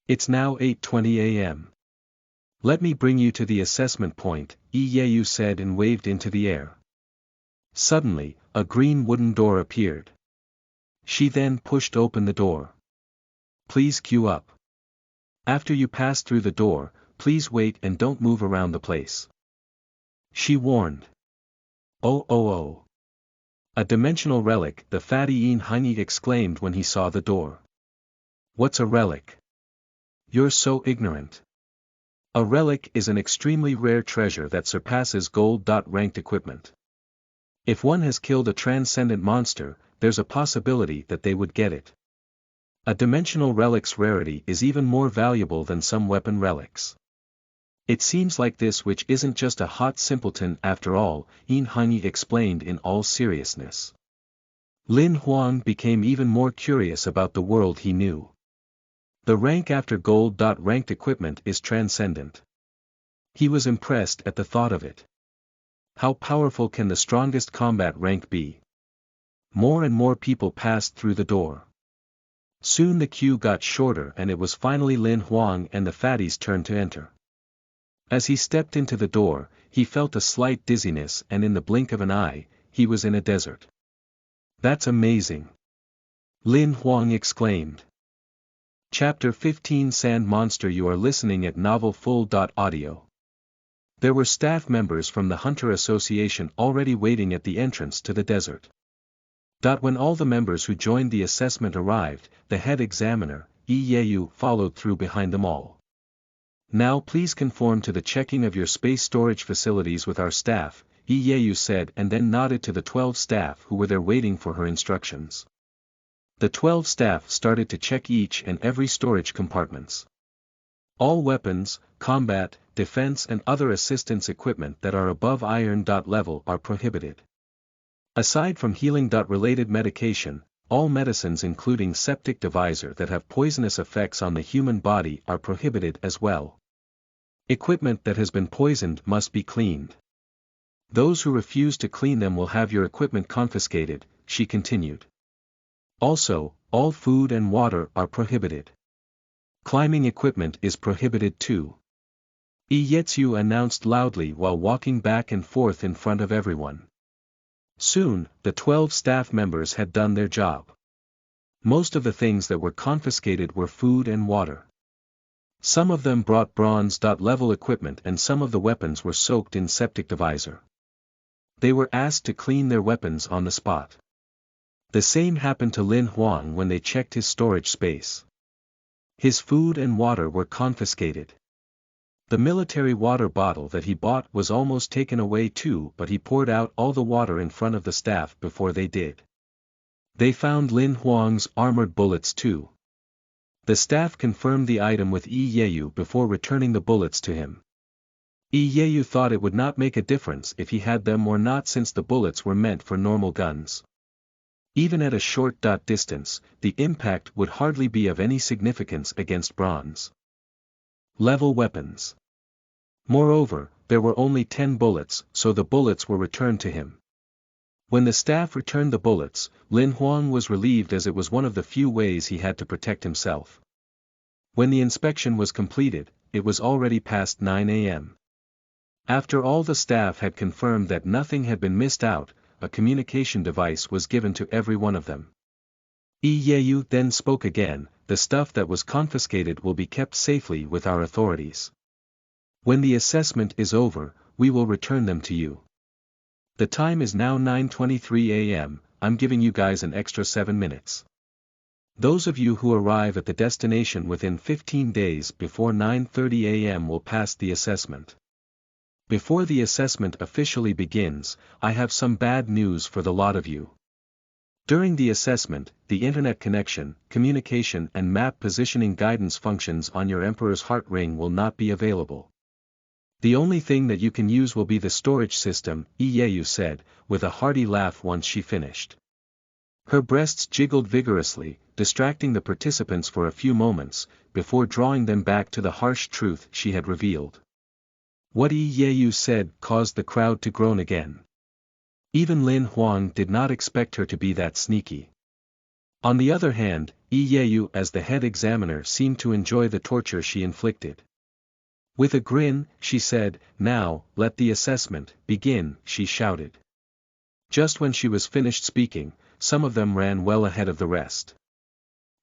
It's now 8:20 a.m. Let me bring you to the assessment point, Yi Yeyu said and waved into the air. Suddenly, a green wooden door appeared. She then pushed open the door. Please queue up. After you pass through the door, please wait and don't move around the place. She warned. Oh. A dimensional relic, the fatty Yin Hengyi exclaimed when he saw the door. What's a relic? You're so ignorant. A relic is an extremely rare treasure that surpasses gold-ranked equipment. If one has killed a transcendent monster, there's a possibility that they would get it. A dimensional relic's rarity is even more valuable than some weapon relics. It seems like this which isn't just a hot simpleton after all, Yin Hengyi explained in all seriousness. Lin Huang became even more curious about the world he knew. The rank after gold-ranked equipment is transcendent. He was impressed at the thought of it. How powerful can the strongest combat rank be? More and more people passed through the door. Soon the queue got shorter and it was finally Lin Huang and the fatties' turn to enter. As he stepped into the door, he felt a slight dizziness and in the blink of an eye, he was in a desert. That's amazing! Lin Huang exclaimed. Chapter 15 Sand Monster. You are listening at novelfull.audio. There were staff members from the Hunter Association already waiting at the entrance to the desert. When all the members who joined the assessment arrived, the head examiner, Yi Yeyu, followed through behind them all. Now please conform to the checking of your space storage facilities with our staff, Yi Yeyu said and then nodded to the 12 staff who were there waiting for her instructions. The 12 staff started to check each and every storage compartments. All weapons, combat, defense and other assistance equipment that are above iron level are prohibited. Aside from healing-related medication, all medicines including septic divisor that have poisonous effects on the human body are prohibited as well. Equipment that has been poisoned must be cleaned. Those who refuse to clean them will have your equipment confiscated, she continued. Also, all food and water are prohibited. Climbing equipment is prohibited too. Iyetsu announced loudly while walking back and forth in front of everyone. Soon, the 12 staff members had done their job. Most of the things that were confiscated were food and water. Some of them brought bronze-level equipment and some of the weapons were soaked in septic divisor. They were asked to clean their weapons on the spot. The same happened to Lin Huang when they checked his storage space. His food and water were confiscated. The military water bottle that he bought was almost taken away too, but he poured out all the water in front of the staff before they did. They found Lin Huang's armored bullets too. The staff confirmed the item with Yi Yeyu before returning the bullets to him. Yi Yeyu thought it would not make a difference if he had them or not since the bullets were meant for normal guns. Even at a short distance, the impact would hardly be of any significance against bronze level weapons. Moreover, there were only 10 bullets, so the bullets were returned to him. When the staff returned the bullets, Lin Huang was relieved as it was one of the few ways he had to protect himself. When the inspection was completed, it was already past 9 a.m. After all the staff had confirmed that nothing had been missed out, a communication device was given to every one of them. Yi Yeyu then spoke again, the stuff that was confiscated will be kept safely with our authorities. When the assessment is over, we will return them to you. The time is now 9:23 a.m., I'm giving you guys an extra 7 minutes. Those of you who arrive at the destination within 15 days before 9:30 a.m. will pass the assessment. Before the assessment officially begins, I have some bad news for the lot of you. During the assessment, the internet connection, communication and map positioning guidance functions on your Emperor's Heart Ring will not be available. The only thing that you can use will be the storage system, Yeyu said, with a hearty laugh once she finished. Her breasts jiggled vigorously, distracting the participants for a few moments, before drawing them back to the harsh truth she had revealed. What Yeyu said caused the crowd to groan again. Even Lin Huang did not expect her to be that sneaky. On the other hand, Yeyu as the head examiner seemed to enjoy the torture she inflicted. With a grin, she said, "Now, let the assessment begin," she shouted. Just when she was finished speaking, some of them ran well ahead of the rest.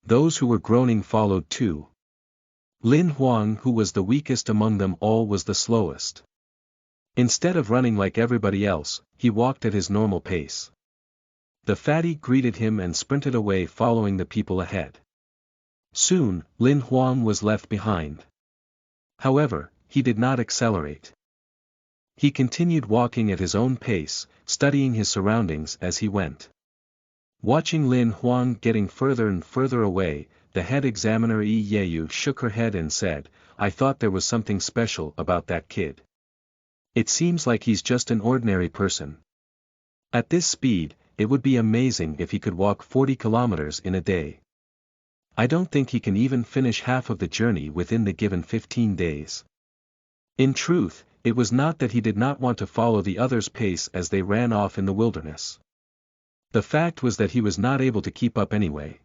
Those who were groaning followed too. Lin Huang, who was the weakest among them all, was the slowest. Instead of running like everybody else, he walked at his normal pace. The fatty greeted him and sprinted away following the people ahead. Soon, Lin Huang was left behind. However, he did not accelerate. He continued walking at his own pace, studying his surroundings as he went. Watching Lin Huang getting further and further away, the head examiner Yeyu shook her head and said, "I thought there was something special about that kid. It seems like he's just an ordinary person. At this speed, it would be amazing if he could walk 40 kilometers in a day. I don't think he can even finish half of the journey within the given 15 days. In truth, it was not that he did not want to follow the others' pace as they ran off in the wilderness. The fact was that he was not able to keep up anyway.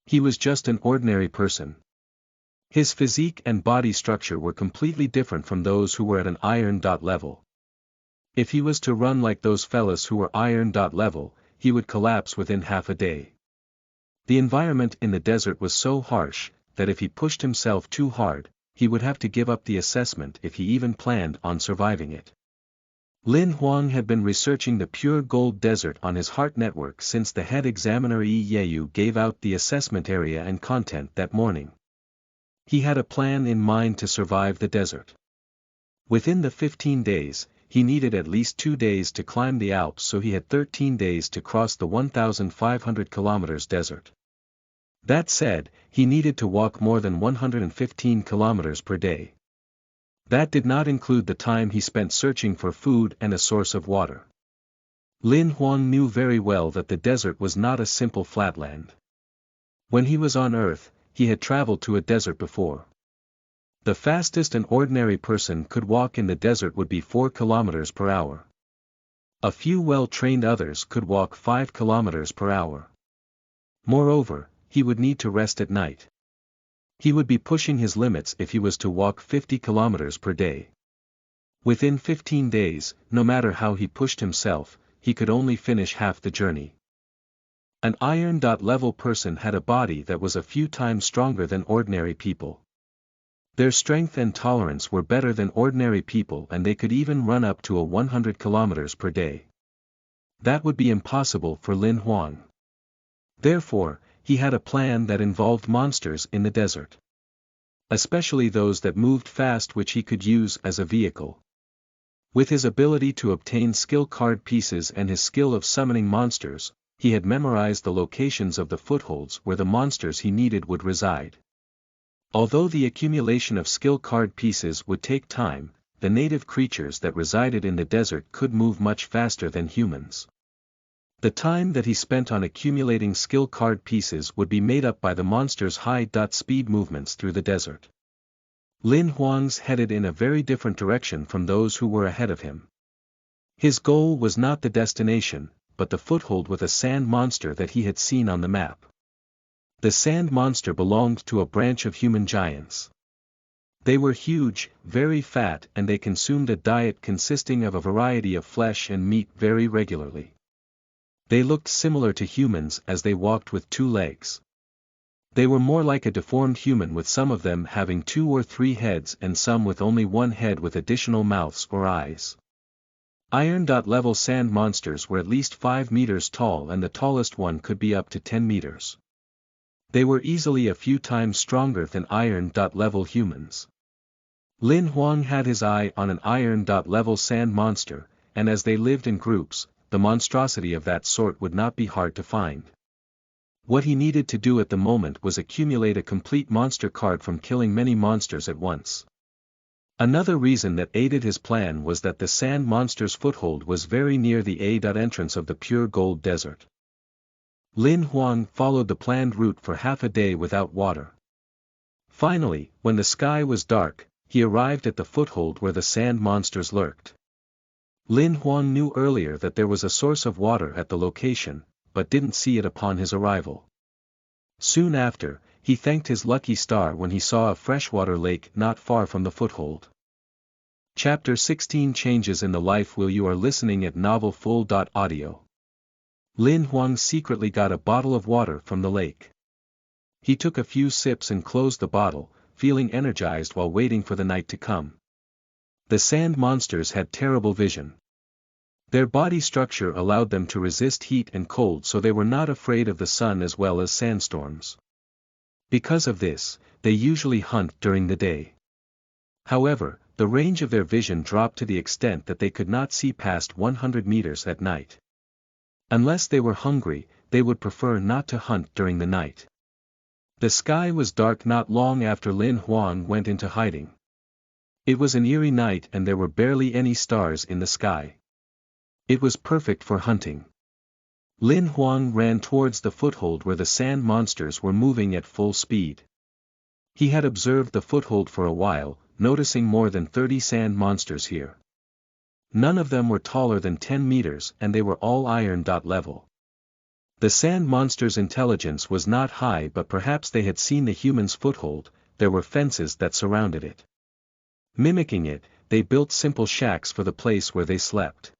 He was just an ordinary person. His physique and body structure were completely different from those who were at an iron level. If he was to run like those fellas who were iron level, he would collapse within half a day. The environment in the desert was so harsh, that if he pushed himself too hard, he would have to give up the assessment if he even planned on surviving it. Lin Huang had been researching the pure gold desert on his heart network since the head examiner Yeyu gave out the assessment area and content that morning. He had a plan in mind to survive the desert. Within the 15 days, he needed at least 2 days to climb the Alps, so he had 13 days to cross the 1,500 kilometers desert. That said, he needed to walk more than 115 kilometers per day. That did not include the time he spent searching for food and a source of water. Lin Huang knew very well that the desert was not a simple flatland. When he was on Earth, he had traveled to a desert before. The fastest an ordinary person could walk in the desert would be 4 kilometers per hour. A few well-trained others could walk 5 kilometers per hour. Moreover, he would need to rest at night. He would be pushing his limits if he was to walk 50 kilometers per day. Within 15 days, no matter how he pushed himself, he could only finish half the journey. An iron level person had a body that was a few times stronger than ordinary people. Their strength and tolerance were better than ordinary people, and they could even run up to 100 kilometers per day. That would be impossible for Lin Huang. Therefore, he had a plan that involved monsters in the desert. Especially those that moved fast, which he could use as a vehicle. With his ability to obtain skill card pieces and his skill of summoning monsters, he had memorized the locations of the footholds where the monsters he needed would reside. Although the accumulation of skill card pieces would take time, the native creatures that resided in the desert could move much faster than humans. The time that he spent on accumulating skill card pieces would be made up by the monster's high-speed movements through the desert. Lin Huang's headed in a very different direction from those who were ahead of him. His goal was not the destination, but the foothold with a sand monster that he had seen on the map. The sand monster belonged to a branch of human giants. They were huge, very fat, and they consumed a diet consisting of a variety of flesh and meat very regularly. They looked similar to humans as they walked with 2 legs. They were more like a deformed human, with some of them having 2 or 3 heads and some with only 1 head with additional mouths or eyes. Iron-level sand monsters were at least 5 meters tall, and the tallest one could be up to 10 meters. They were easily a few times stronger than iron-level humans. Lin Huang had his eye on an iron-level sand monster, and as they lived in groups, the monstrosity of that sort would not be hard to find. What he needed to do at the moment was accumulate a complete monster card from killing many monsters at once. Another reason that aided his plan was that the sand monster's foothold was very near the entrance of the pure gold desert. Lin Huang followed the planned route for half a day without water. Finally, when the sky was dark, he arrived at the foothold where the sand monsters lurked. Lin Huang knew earlier that there was a source of water at the location, but didn't see it upon his arrival. Soon after, he thanked his lucky star when he saw a freshwater lake not far from the foothold. Chapter 16 Changes in the Life Will You are listening at novelfull.audio. Lin Huang secretly got a bottle of water from the lake. He took a few sips and closed the bottle, feeling energized while waiting for the night to come. The sand monsters had terrible vision. Their body structure allowed them to resist heat and cold, so they were not afraid of the sun as well as sandstorms. Because of this, they usually hunt during the day. However, the range of their vision dropped to the extent that they could not see past 100 meters at night. Unless they were hungry, they would prefer not to hunt during the night. The sky was dark not long after Lin Huang went into hiding. It was an eerie night and there were barely any stars in the sky. It was perfect for hunting. Lin Huang ran towards the foothold where the sand monsters were moving at full speed. He had observed the foothold for a while, noticing more than 30 sand monsters here. None of them were taller than 10 meters and they were all iron-level. The sand monsters' intelligence was not high, but perhaps they had seen the humans' foothold. There were fences that surrounded it. Mimicking it, they built simple shacks for the place where they slept.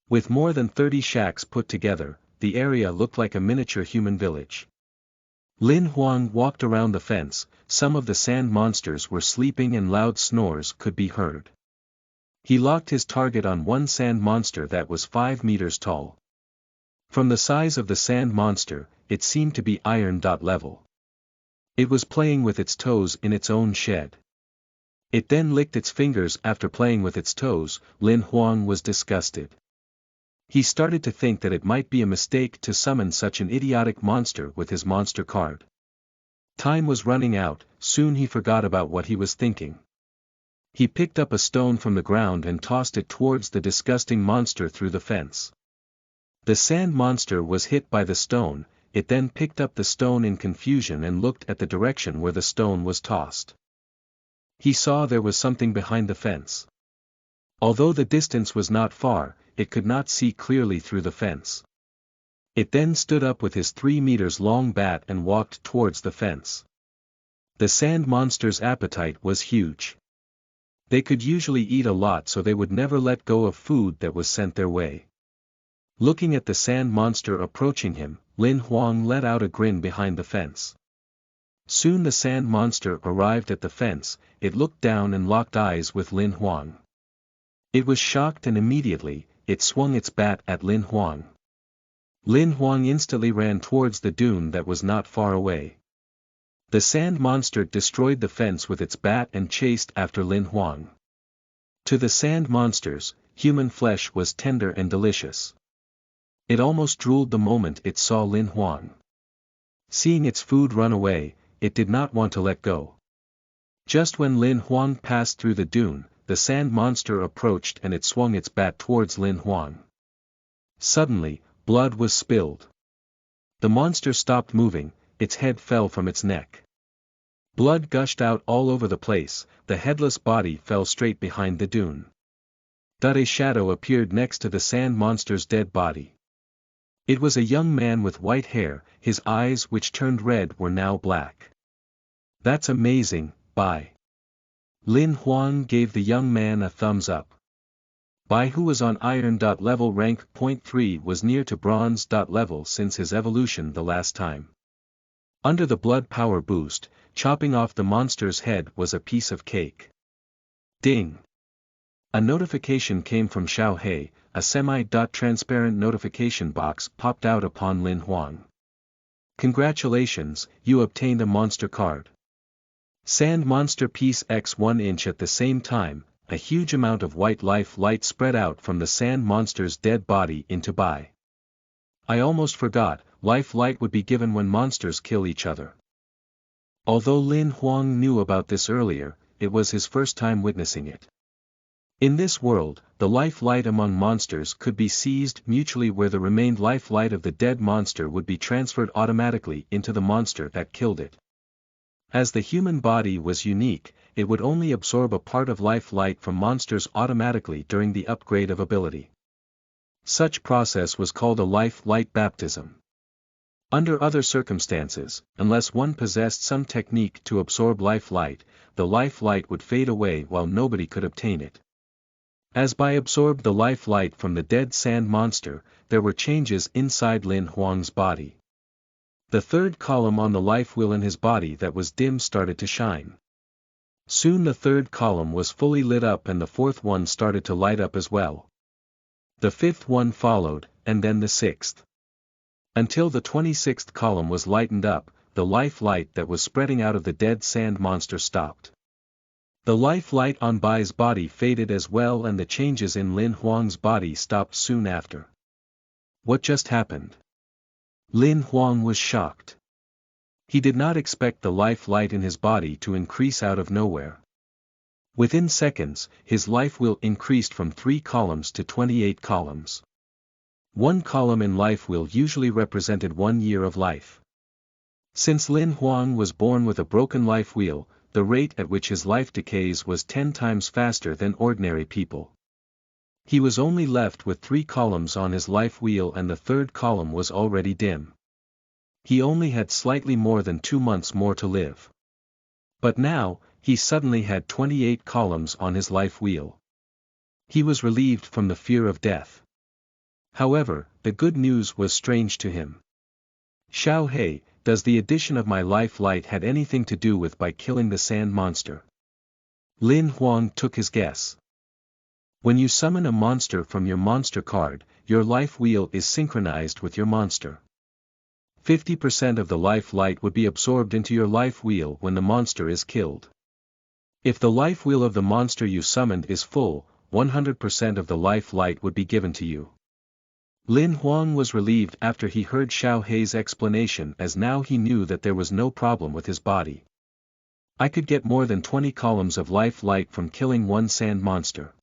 With more than 30 shacks put together, the area looked like a miniature human village. Lin Huang walked around the fence. Some of the sand monsters were sleeping and loud snores could be heard. He locked his target on one sand monster that was 5 meters tall. From the size of the sand monster, it seemed to be iron-level. It was playing with its toes in its own shed. It then licked its fingers after playing with its toes. Lin Huang was disgusted. He started to think that it might be a mistake to summon such an idiotic monster with his monster card. Time was running out, soon he forgot about what he was thinking. He picked up a stone from the ground and tossed it towards the disgusting monster through the fence. The sand monster was hit by the stone. It then picked up the stone in confusion and looked at the direction where the stone was tossed. He saw there was something behind the fence. Although the distance was not far, it could not see clearly through the fence. It then stood up with his 3 meters long bat and walked towards the fence. The sand monster's appetite was huge. They could usually eat a lot, so they would never let go of food that was sent their way. Looking at the sand monster approaching him, Lin Huang let out a grin behind the fence. Soon the sand monster arrived at the fence. It looked down and locked eyes with Lin Huang. It was shocked and immediately, it swung its bat at Lin Huang. Lin Huang instantly ran towards the dune that was not far away. The sand monster destroyed the fence with its bat and chased after Lin Huang. To the sand monsters, human flesh was tender and delicious. It almost drooled the moment it saw Lin Huang. Seeing its food run away, it did not want to let go. Just when Lin Huang passed through the dune, the sand monster approached and it swung its bat towards Lin Huang. Suddenly, blood was spilled. The monster stopped moving, its head fell from its neck. Blood gushed out all over the place. The headless body fell straight behind the dune. A shadow appeared next to the sand monster's dead body. It was a young man with white hair. His eyes, which turned red, were now black. "That's amazing, Bai." Lin Huang gave the young man a thumbs up. Bai, who was on iron-level rank .3, was near to bronze-level since his evolution the last time. Under the blood power boost, chopping off the monster's head was a piece of cake. Ding! A notification came from Xiaohe. A semi-transparent notification box popped out upon Lin Huang. Congratulations, you obtained a monster card. Sand monster piece x 1 inch. At the same time, a huge amount of white life light spread out from the sand monster's dead body into Bai. I almost forgot, life light would be given when monsters kill each other. Although Lin Huang knew about this earlier, it was his first time witnessing it. In this world, the life light among monsters could be seized mutually, where the remained life light of the dead monster would be transferred automatically into the monster that killed it. As the human body was unique, it would only absorb a part of life light from monsters automatically during the upgrade of ability. Such process was called a life light baptism. Under other circumstances, unless one possessed some technique to absorb life light, the life light would fade away while nobody could obtain it. As Bai absorbed the life light from the dead sand monster, there were changes inside Lin Huang's body. The third column on the life wheel in his body that was dim started to shine. Soon the third column was fully lit up and the fourth one started to light up as well. The fifth one followed, and then the sixth. Until the 26th column was lightened up, the life light that was spreading out of the dead sand monster stopped. The life light on Bai's body faded as well, and the changes in Lin Huang's body stopped soon after. What just happened? Lin Huang was shocked. He did not expect the life light in his body to increase out of nowhere. Within seconds, his life wheel increased from 3 columns to 28 columns. One column in life wheel usually represented 1 year of life. Since Lin Huang was born with a broken life wheel, the rate at which his life decays was 10 times faster than ordinary people. He was only left with 3 columns on his life wheel and the third column was already dim. He only had slightly more than 2 months more to live. But now, he suddenly had 28 columns on his life wheel. He was relieved from the fear of death. However, the good news was strange to him. Xiaohe, does the addition of my life light had anything to do with by killing the sand monster? Lin Huang took his guess. When you summon a monster from your monster card, your life wheel is synchronized with your monster. 50% of the life light would be absorbed into your life wheel when the monster is killed. If the life wheel of the monster you summoned is full, 100% of the life light would be given to you. Lin Huang was relieved after he heard Xiaohe's explanation, as now he knew that there was no problem with his body. I could get more than 20 columns of life light from killing one sand monster.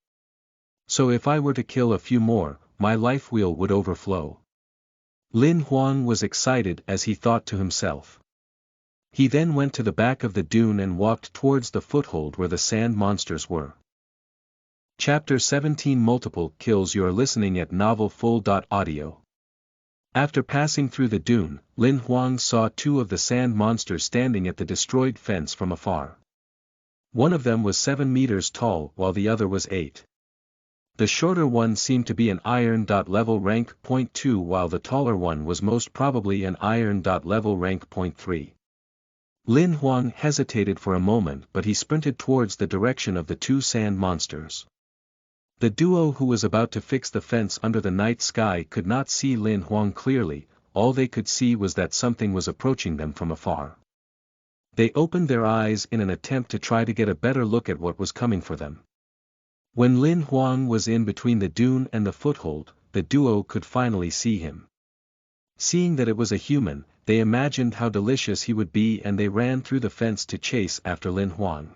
So if I were to kill a few more, my life wheel would overflow. Lin Huang was excited as he thought to himself. He then went to the back of the dune and walked towards the foothold where the sand monsters were. Chapter 17 Multiple Kills. You are listening at novelfull.audio. After passing through the dune, Lin Huang saw 2 of the sand monsters standing at the destroyed fence from afar. One of them was 7 meters tall while the other was 8. The shorter one seemed to be an iron. Level rank .2 while the taller one was most probably an iron. Level rank .3. Lin Huang hesitated for a moment, but he sprinted towards the direction of the 2 sand monsters. The duo who was about to fix the fence under the night sky could not see Lin Huang clearly, all they could see was that something was approaching them from afar. They opened their eyes in an attempt to try to get a better look at what was coming for them. When Lin Huang was in between the dune and the foothold, the duo could finally see him. Seeing that it was a human, they imagined how delicious he would be and they ran through the fence to chase after Lin Huang.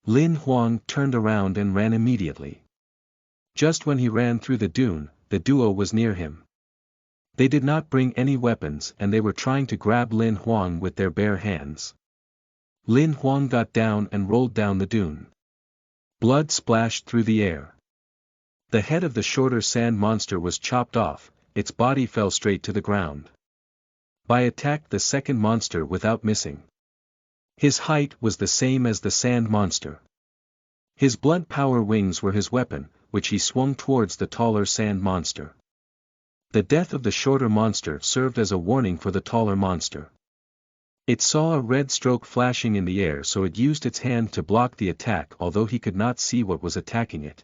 Lin Huang turned around and ran immediately. Just when he ran through the dune, the duo was near him. They did not bring any weapons and they were trying to grab Lin Huang with their bare hands. Lin Huang got down and rolled down the dune. Blood splashed through the air. The head of the shorter sand monster was chopped off, its body fell straight to the ground. Bai attacked the second monster without missing. His height was the same as the sand monster. His blood power wings were his weapon, which he swung towards the taller sand monster. The death of the shorter monster served as a warning for the taller monster. It saw a red stroke flashing in the air, so it used its hand to block the attack, although he could not see what was attacking it.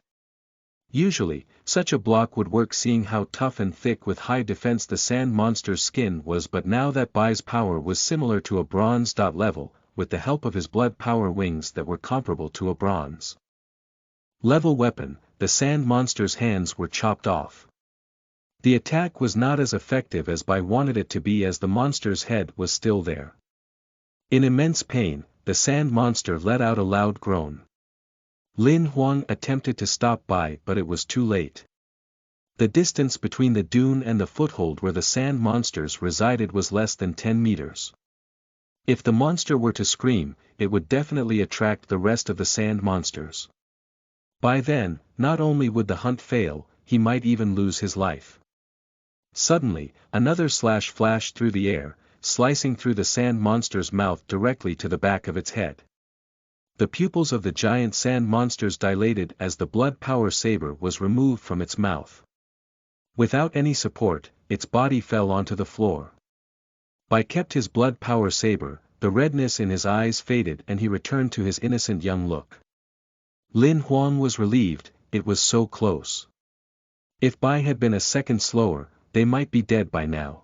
Usually, such a block would work seeing how tough and thick with high defense the sand monster's skin was, but now that Bai's power was similar to a bronze level, with the help of his blood power wings that were comparable to a bronze level weapon, the sand monster's hands were chopped off. The attack was not as effective as Bai wanted it to be, as the monster's head was still there. In immense pain, the sand monster let out a loud groan. Lin Huang attempted to stop Bai, but it was too late. The distance between the dune and the foothold where the sand monsters resided was less than 10 meters. If the monster were to scream, it would definitely attract the rest of the sand monsters. By then, not only would the hunt fail, he might even lose his life. Suddenly, another slash flashed through the air, slicing through the sand monster's mouth directly to the back of its head. The pupils of the giant sand monsters dilated as the blood power saber was removed from its mouth. Without any support, its body fell onto the floor. Bai kept his blood power saber, the redness in his eyes faded and he returned to his innocent young look. Lin Huang was relieved, it was so close. If Bai had been a second slower, they might be dead by now.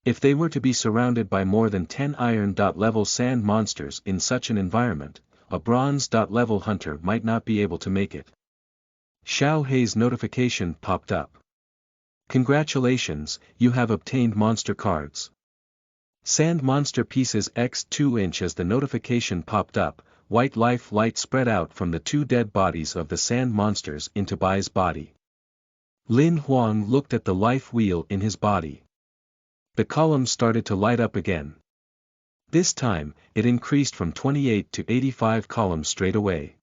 If they were to be surrounded by more than 10 iron-level sand monsters in such an environment, a bronze-level hunter might not be able to make it. Xiao Hei's notification popped up. Congratulations, you have obtained monster cards. Sand monster pieces x 2" As the notification popped up, white life light spread out from the 2 dead bodies of the sand monsters into Bai's body. Lin Huang looked at the life wheel in his body. The columns started to light up again. This time, it increased from 28 to 85 columns straight away.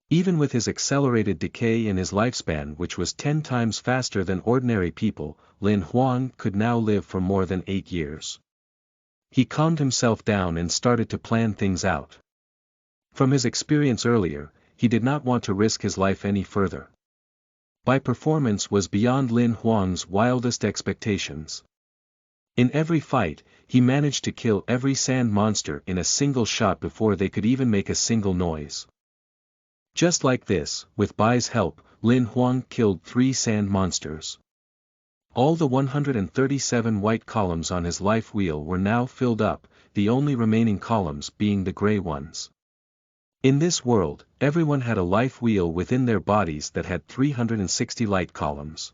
Even with his accelerated decay in his lifespan, which was 10 times faster than ordinary people, Lin Huang could now live for more than 8 years. He calmed himself down and started to plan things out. From his experience earlier, he did not want to risk his life any further. Bai performance was beyond Lin Huang's wildest expectations. In every fight, he managed to kill every sand monster in a single shot before they could even make a single noise. Just like this, with Bai's help, Lin Huang killed 3 sand monsters. All the 137 white columns on his life wheel were now filled up, the only remaining columns being the gray ones. In this world, everyone had a life wheel within their bodies that had 360 light columns.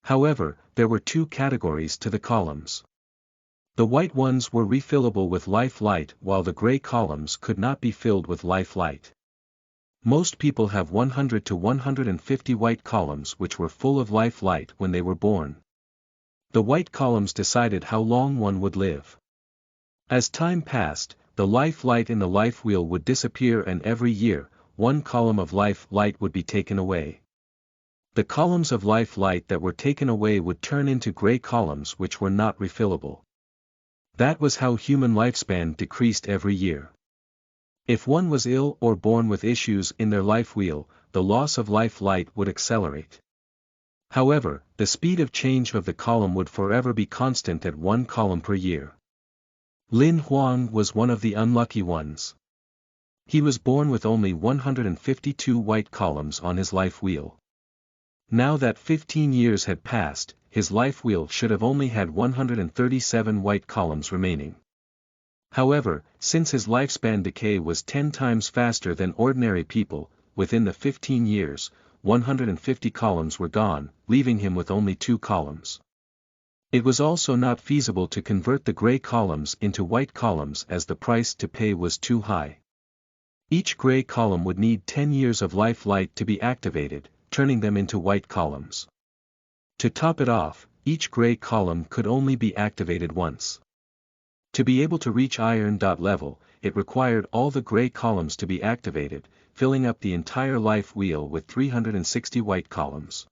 However, there were 2 categories to the columns. The white ones were refillable with life light, while the gray columns could not be filled with life light. Most people have 100 to 150 white columns which were full of life light when they were born. The white columns decided how long one would live. As time passed, the life light in the life wheel would disappear, and every year, 1 column of life light would be taken away. The columns of life light that were taken away would turn into gray columns which were not refillable. That was how human lifespan decreased every year. If one was ill or born with issues in their life wheel, the loss of life light would accelerate. However, the speed of change of the column would forever be constant at 1 column per year. Lin Huang was one of the unlucky ones. He was born with only 152 white columns on his life wheel. Now that 15 years had passed, his life wheel should have only had 137 white columns remaining. However, since his lifespan decay was 10 times faster than ordinary people, within the 15 years, 150 columns were gone, leaving him with only 2 columns. It was also not feasible to convert the gray columns into white columns as the price to pay was too high. Each gray column would need 10 years of life light to be activated, turning them into white columns. To top it off, each gray column could only be activated once. To be able to reach iron level, it required all the gray columns to be activated, filling up the entire life wheel with 360 white columns.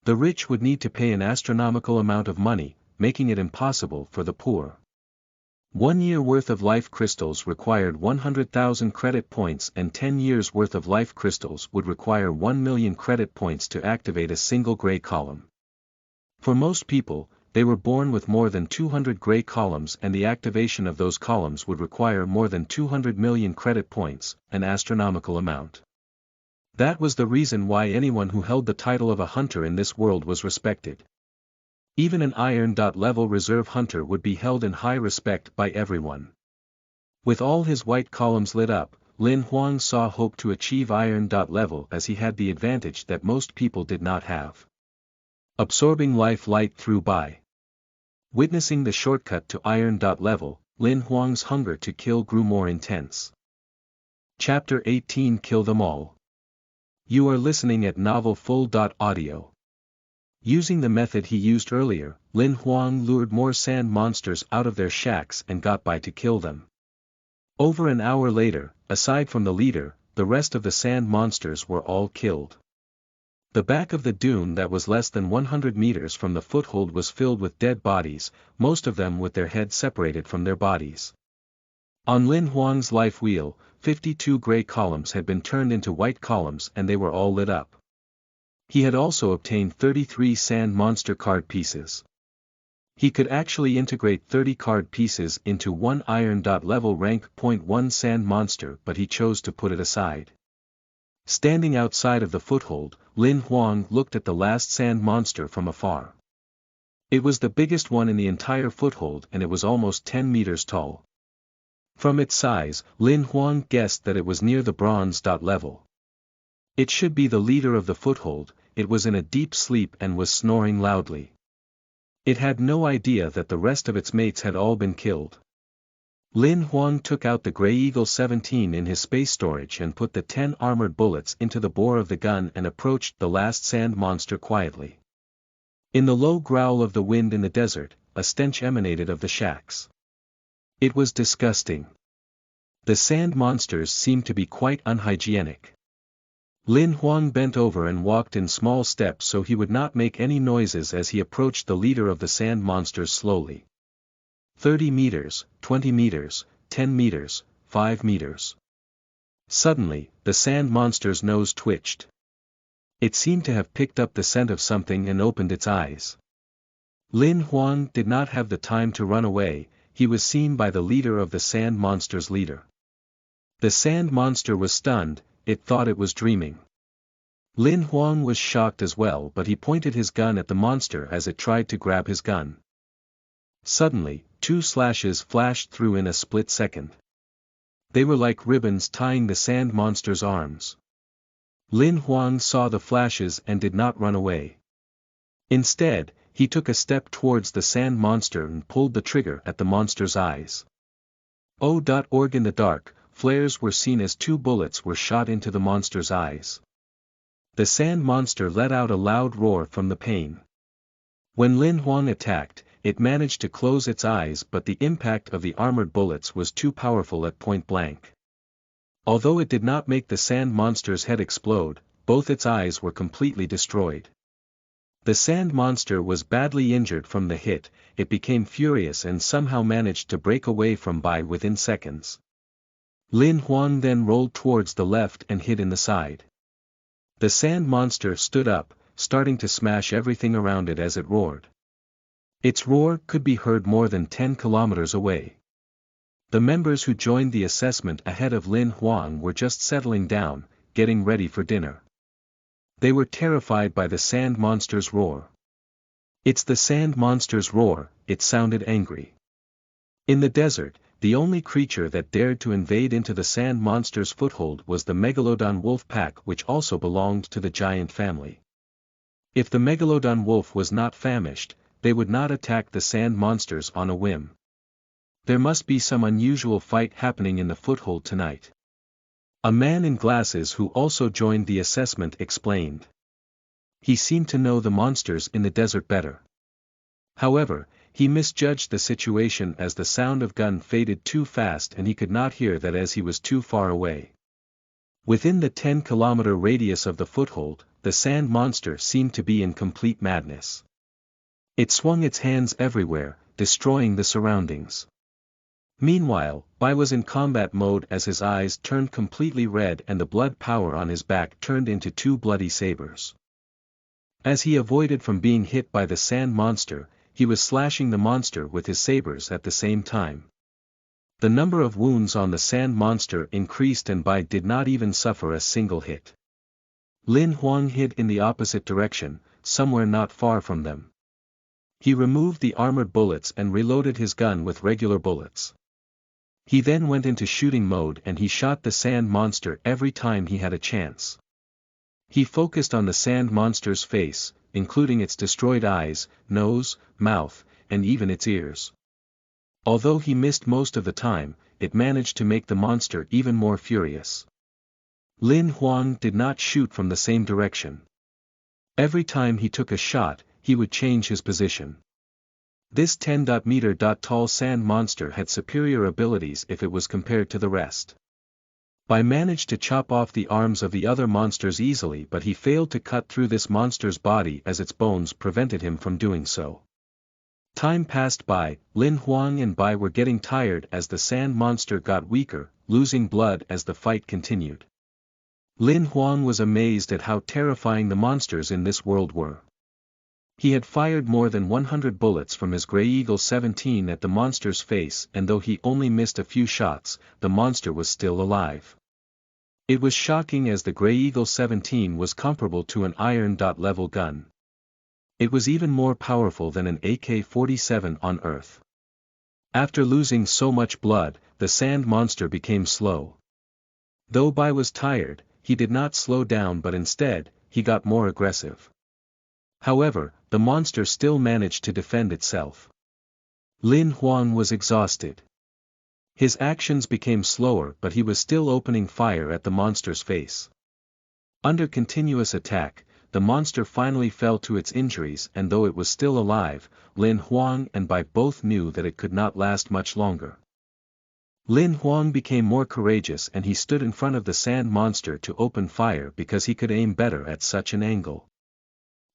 The rich would need to pay an astronomical amount of money, making it impossible for the poor. 1 year worth of life crystals required 100,000 credit points, and 10 years worth of life crystals would require 1 million credit points to activate a single gray column. For most people, they were born with more than 200 gray columns, and the activation of those columns would require more than 200 million credit points, an astronomical amount. That was the reason why anyone who held the title of a hunter in this world was respected. Even an iron-level reserve hunter would be held in high respect by everyone. With all his white columns lit up, Lin Huang saw hope to achieve iron-level, as he had the advantage that most people did not have. Absorbing life light through by. Witnessing the shortcut to iron-level, Lin Huang's hunger to kill grew more intense. Chapter 18 Kill Them All. You are listening at novelfull.audio. Using the method he used earlier, Lin Huang lured more sand monsters out of their shacks and got by to kill them. Over an hour later, aside from the leader, the rest of the sand monsters were all killed. The back of the dune that was less than 100 meters from the foothold was filled with dead bodies, most of them with their heads separated from their bodies. On Lin Huang's life wheel, 52 gray columns had been turned into white columns and they were all lit up. He had also obtained 33 sand monster card pieces. He could actually integrate 30 card pieces into one iron-level rank 0.1 sand monster, but he chose to put it aside. Standing outside of the foothold, Lin Huang looked at the last sand monster from afar. It was the biggest one in the entire foothold and it was almost 10 meters tall. From its size, Lin Huang guessed that it was near the bronze level. It should be the leader of the foothold. It was in a deep sleep and was snoring loudly. It had no idea that the rest of its mates had all been killed. Lin Huang took out the Grey Eagle 17 in his space storage and put the 10 armored bullets into the bore of the gun and approached the last sand monster quietly. In the low growl of the wind in the desert, a stench emanated of the shacks. It was disgusting. The sand monsters seemed to be quite unhygienic. Lin Huang bent over and walked in small steps so he would not make any noises as he approached the leader of the sand monsters slowly. 30 meters, 20 meters, 10 meters, 5 meters. Suddenly, the sand monster's nose twitched. It seemed to have picked up the scent of something and opened its eyes. Lin Huang did not have the time to run away. He was seen by the leader of the sand monster's leader. The sand monster was stunned. It thought it was dreaming. Lin Huang was shocked as well, but he pointed his gun at the monster as it tried to grab his gun. Suddenly, 2 slashes flashed through in a split second. They were like ribbons tying the sand monster's arms. Lin Huang saw the flashes and did not run away. Instead, he took a step towards the sand monster and pulled the trigger at the monster's eyes. O.org in the dark, flares were seen as 2 bullets were shot into the monster's eyes. The sand monster let out a loud roar from the pain. When Lin Huang attacked, it managed to close its eyes, but the impact of the armored bullets was too powerful at point blank. Although it did not make the sand monster's head explode, both its eyes were completely destroyed. The sand monster was badly injured from the hit. It became furious and somehow managed to break away from Bai within seconds. Lin Huang then rolled towards the left and hit in the side. The sand monster stood up, starting to smash everything around it as it roared. Its roar could be heard more than 10 kilometers away. The members who joined the assessment ahead of Lin Huang were just settling down, getting ready for dinner. They were terrified by the sand monster's roar. It's the sand monster's roar, it sounded angry. In the desert, the only creature that dared to invade into the sand monster's foothold was the Megalodon wolf pack, which also belonged to the giant family. If the Megalodon wolf was not famished, they would not attack the sand monsters on a whim. There must be some unusual fight happening in the foothold tonight. A man in glasses who also joined the assessment explained. He seemed to know the monsters in the desert better. However, he misjudged the situation as the sound of gun faded too fast and he could not hear that as he was too far away. Within the 10-kilometer radius of the foothold, the sand monster seemed to be in complete madness. It swung its hands everywhere, destroying the surroundings. Meanwhile, Bai was in combat mode as his eyes turned completely red and the blood power on his back turned into 2 bloody sabers. As he avoided from being hit by the sand monster, he was slashing the monster with his sabers at the same time. The number of wounds on the sand monster increased and Bai did not even suffer a single hit. Lin Huang hid in the opposite direction, somewhere not far from them. He removed the armored bullets and reloaded his gun with regular bullets. He then went into shooting mode and he shot the sand monster every time he had a chance. He focused on the sand monster's face, including its destroyed eyes, nose, mouth, and even its ears. Although he missed most of the time, it managed to make the monster even more furious. Lin Huang did not shoot from the same direction. Every time he took a shot, he would change his position. This 10-meter tall sand monster had superior abilities if it was compared to the rest. Bai managed to chop off the arms of the other monsters easily, but he failed to cut through this monster's body as its bones prevented him from doing so. Time passed by, Lin Huang and Bai were getting tired as the sand monster got weaker, losing blood as the fight continued. Lin Huang was amazed at how terrifying the monsters in this world were. He had fired more than 100 bullets from his Grey Eagle 17 at the monster's face, and though he only missed a few shots, the monster was still alive. It was shocking as the Grey Eagle 17 was comparable to an iron-level gun. It was even more powerful than an AK-47 on Earth. After losing so much blood, the sand monster became slow. Though Bai was tired, he did not slow down, but instead, he got more aggressive. However, the monster still managed to defend itself. Lin Huang was exhausted. His actions became slower, but he was still opening fire at the monster's face. Under continuous attack, the monster finally fell to its injuries, and though it was still alive, Lin Huang and Bai both knew that it could not last much longer. Lin Huang became more courageous and he stood in front of the sand monster to open fire because he could aim better at such an angle.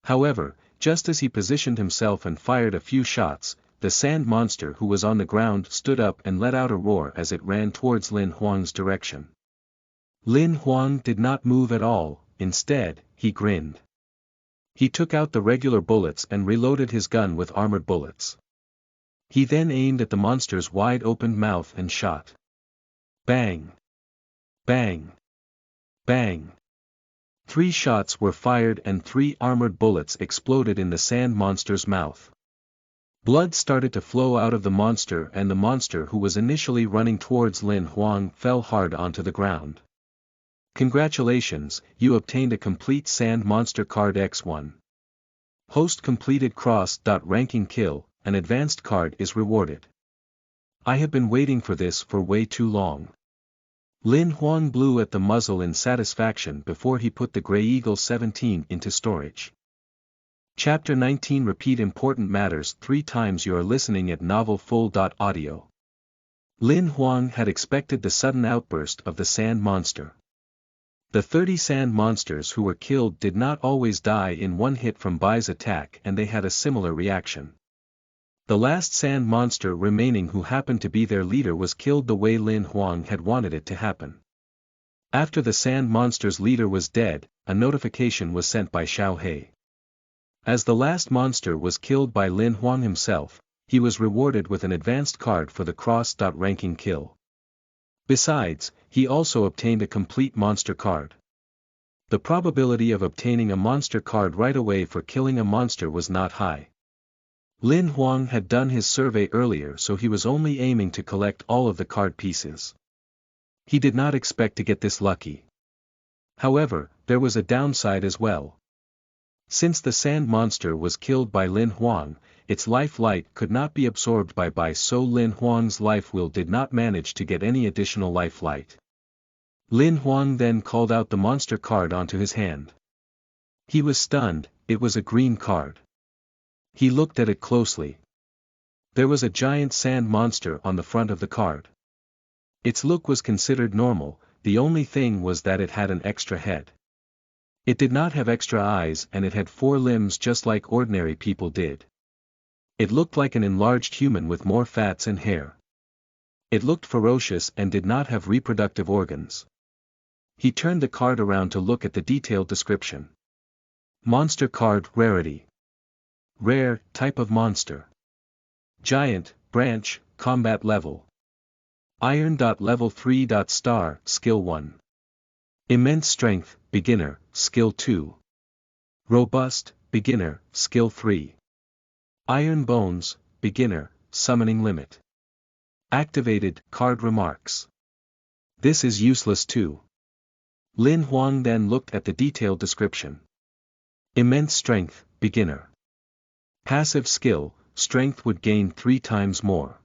However, just as he positioned himself and fired a few shots, the sand monster who was on the ground stood up and let out a roar as it ran towards Lin Huang's direction. Lin Huang did not move at all, instead, he grinned. He took out the regular bullets and reloaded his gun with armored bullets. He then aimed at the monster's wide-opened mouth and shot. Bang! Bang! Bang! 3 shots were fired and 3 armored bullets exploded in the sand monster's mouth. Blood started to flow out of the monster, and the monster who was initially running towards Lin Huang fell hard onto the ground. Congratulations, you obtained a complete Sand Monster Card X1. Host completed Ranking Kill, an advanced card is rewarded. I have been waiting for this for way too long. Lin Huang blew at the muzzle in satisfaction before he put the Grey Eagle 17 into storage. Chapter 19 Repeat important matters 3 times. You are listening at novelfull.audio. Lin Huang had expected the sudden outburst of the sand monster. The 30 sand monsters who were killed did not always die in one hit from Bai's attack, and they had a similar reaction. The last sand monster remaining, who happened to be their leader, was killed the way Lin Huang had wanted it to happen. After the sand monster's leader was dead, a notification was sent by Xiao. As the last monster was killed by Lin Huang himself, he was rewarded with an advanced card for the Ranking Kill. Besides, he also obtained a complete monster card. The probability of obtaining a monster card right away for killing a monster was not high. Lin Huang had done his survey earlier, so he was only aiming to collect all of the card pieces. He did not expect to get this lucky. However, there was a downside as well. Since the sand monster was killed by Lin Huang, its life light could not be absorbed by Bai, so Lin Huang's life will did not manage to get any additional life light. Lin Huang then called out the monster card onto his hand. He was stunned, it was a green card. He looked at it closely. There was a giant sand monster on the front of the card. Its look was considered normal, the only thing was that it had an extra head. It did not have extra eyes, and it had 4 limbs just like ordinary people did. It looked like an enlarged human with more fats and hair. It looked ferocious and did not have reproductive organs. He turned the card around to look at the detailed description. Monster card rarity. Rare, type of monster. Giant, branch, combat level. Iron. Level 3. Star, skill 1. Immense strength, beginner, skill 2. Robust, beginner, skill 3. Iron bones, beginner, summoning limit. Activated, card remarks. This is useless too. Lin Huang then looked at the detailed description. Immense strength, beginner. Passive skill, strength would gain 3 times more.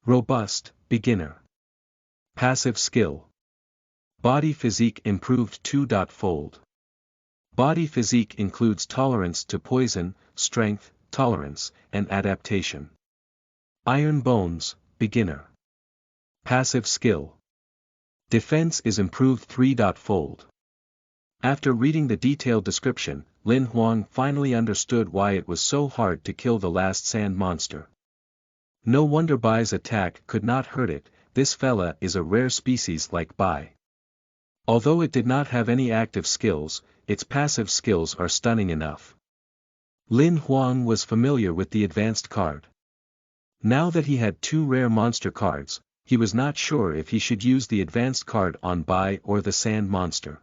Robust, beginner. Passive skill. Body physique improved 2-fold. Body physique includes tolerance to poison, strength, tolerance, and adaptation. Iron bones, beginner. Passive skill. Defense is improved 3-fold. After reading the detailed description, Lin Huang finally understood why it was so hard to kill the last sand monster. No wonder Bai's attack could not hurt it. This fella is a rare species like Bai. Although it did not have any active skills, its passive skills are stunning enough. Lin Huang was familiar with the advanced card. Now that he had 2 rare monster cards, he was not sure if he should use the advanced card on Bai or the sand monster.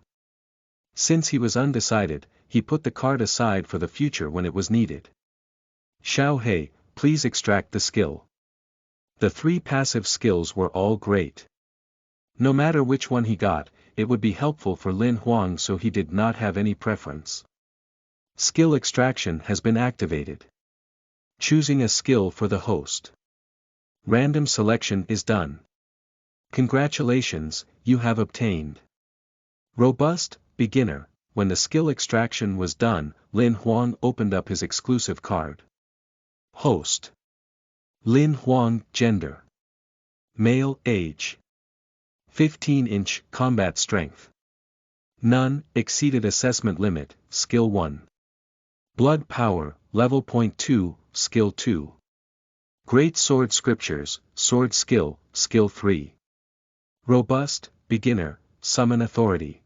Since he was undecided, he put the card aside for the future when it was needed. Xiao He, please extract the skill. The 3 passive skills were all great. No matter which one he got, it would be helpful for Lin Huang, so he did not have any preference. Skill extraction has been activated. Choosing a skill for the host. Random selection is done. Congratulations, you have obtained Robust, beginner. When the skill extraction was done, Lin Huang opened up his exclusive card. Host. Lin Huang. Gender. Male. Age. 15-inch. Combat strength. None. Exceeded assessment limit. Skill 1. Blood power. Level 0.2. Skill 2. Great sword scriptures. Sword skill. Skill 3. Robust. Beginner. Summon authority.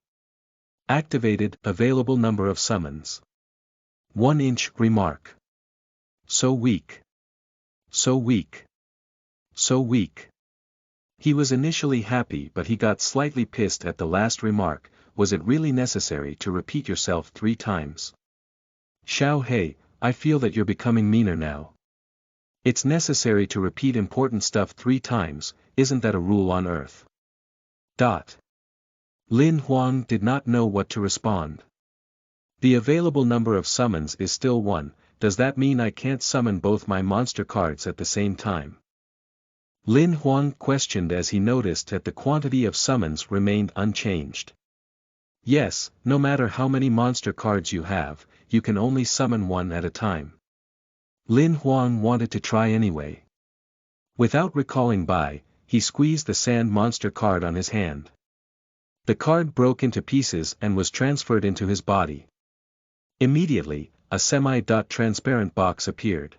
Activated. Available number of summons. 1-inch. Remark. So weak. So weak. So weak. He was initially happy, but he got slightly pissed at the last remark. Was it really necessary to repeat yourself 3 times? Xiao He, I feel that you're becoming meaner now. It's necessary to repeat important stuff 3 times, isn't that a rule on Earth? Lin Huang did not know what to respond. The available number of summons is still 1, does that mean I can't summon both my monster cards at the same time? Lin Huang questioned as he noticed that the quantity of summons remained unchanged. Yes, no matter how many monster cards you have, you can only summon 1 at a time. Lin Huang wanted to try anyway. Without recalling Bai, he squeezed the sand monster card on his hand. The card broke into pieces and was transferred into his body. Immediately, a semi-transparent box appeared.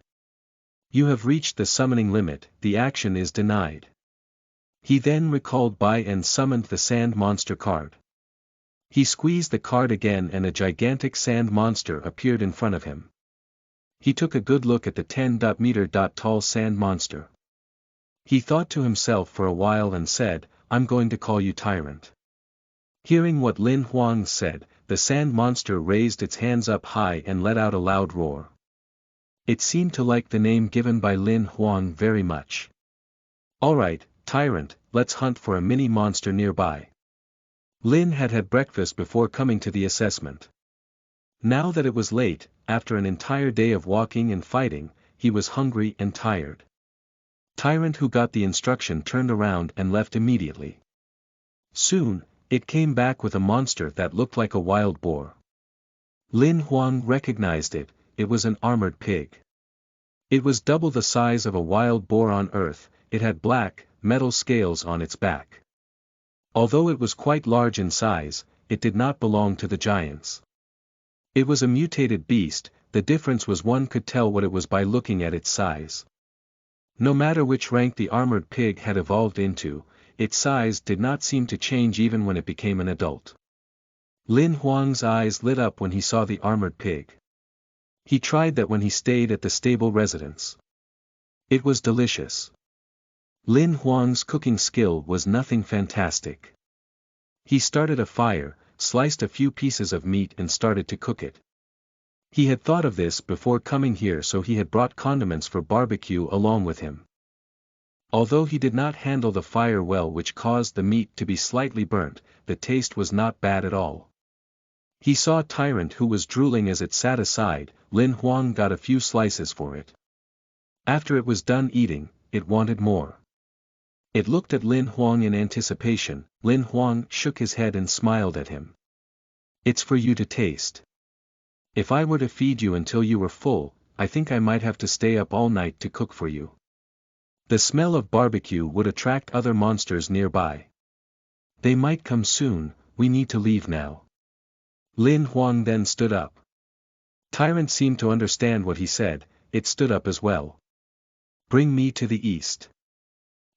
You have reached the summoning limit, the action is denied. He then recalled Bai and summoned the sand monster card. He squeezed the card again and a gigantic sand monster appeared in front of him. He took a good look at the 10-meter tall sand monster. He thought to himself for a while and said, I'm going to call you Tyrant. Hearing what Lin Huang said, the sand monster raised its hands up high and let out a loud roar. It seemed to like the name given by Lin Huang very much. Alright, Tyrant, let's hunt for a mini monster nearby. Lin had had breakfast before coming to the assessment. Now that it was late, after an entire day of walking and fighting, he was hungry and tired. Tyrant, who got the instruction, turned around and left immediately. Soon, it came back with a monster that looked like a wild boar. Lin Huang recognized it, it was an armored pig. It was double the size of a wild boar on Earth, it had black, metal scales on its back. Although it was quite large in size, it did not belong to the giants. It was a mutated beast, the difference was one could tell what it was by looking at its size. No matter which rank the armored pig had evolved into, its size did not seem to change even when it became an adult. Lin Huang's eyes lit up when he saw the armored pig. He tried that when he stayed at the stable residence. It was delicious. Lin Huang's cooking skill was nothing fantastic. He started a fire, sliced a few pieces of meat and started to cook it. He had thought of this before coming here, so he had brought condiments for barbecue along with him. Although he did not handle the fire well, which caused the meat to be slightly burnt, the taste was not bad at all. He saw Tyrant who was drooling as it sat aside. Lin Huang got a few slices for it. After it was done eating, it wanted more. It looked at Lin Huang in anticipation. Lin Huang shook his head and smiled at him. It's for you to taste. If I were to feed you until you were full, I think I might have to stay up all night to cook for you. The smell of barbecue would attract other monsters nearby. They might come soon. We need to leave now. Lin Huang then stood up. Tyrant seemed to understand what he said. It stood up as well. Bring me to the east.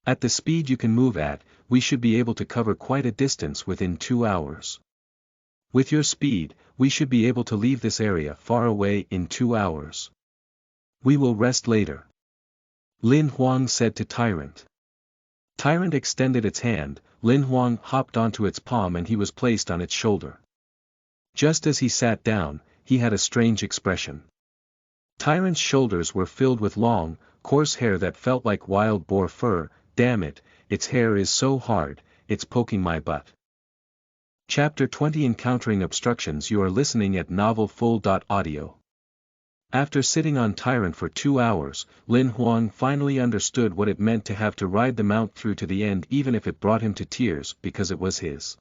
At the speed you can move at, we should be able to cover quite a distance within 2 hours. With your speed, we should be able to leave this area far away in 2 hours. We will rest later. Lin Huang said to Tyrant. Tyrant extended its hand. Lin Huang hopped onto its palm and he was placed on its shoulder. Just as he sat down, he had a strange expression. Tyrant's shoulders were filled with long, coarse hair that felt like wild boar fur. Damn it, its hair is so hard, it's poking my butt. Chapter 20 Encountering Obstructions. You are listening at novelfull.audio. After sitting on Tyrant for 2 hours, Lin Huang finally understood what it meant to have to ride the mount through to the end, even if it brought him to tears, because it was his.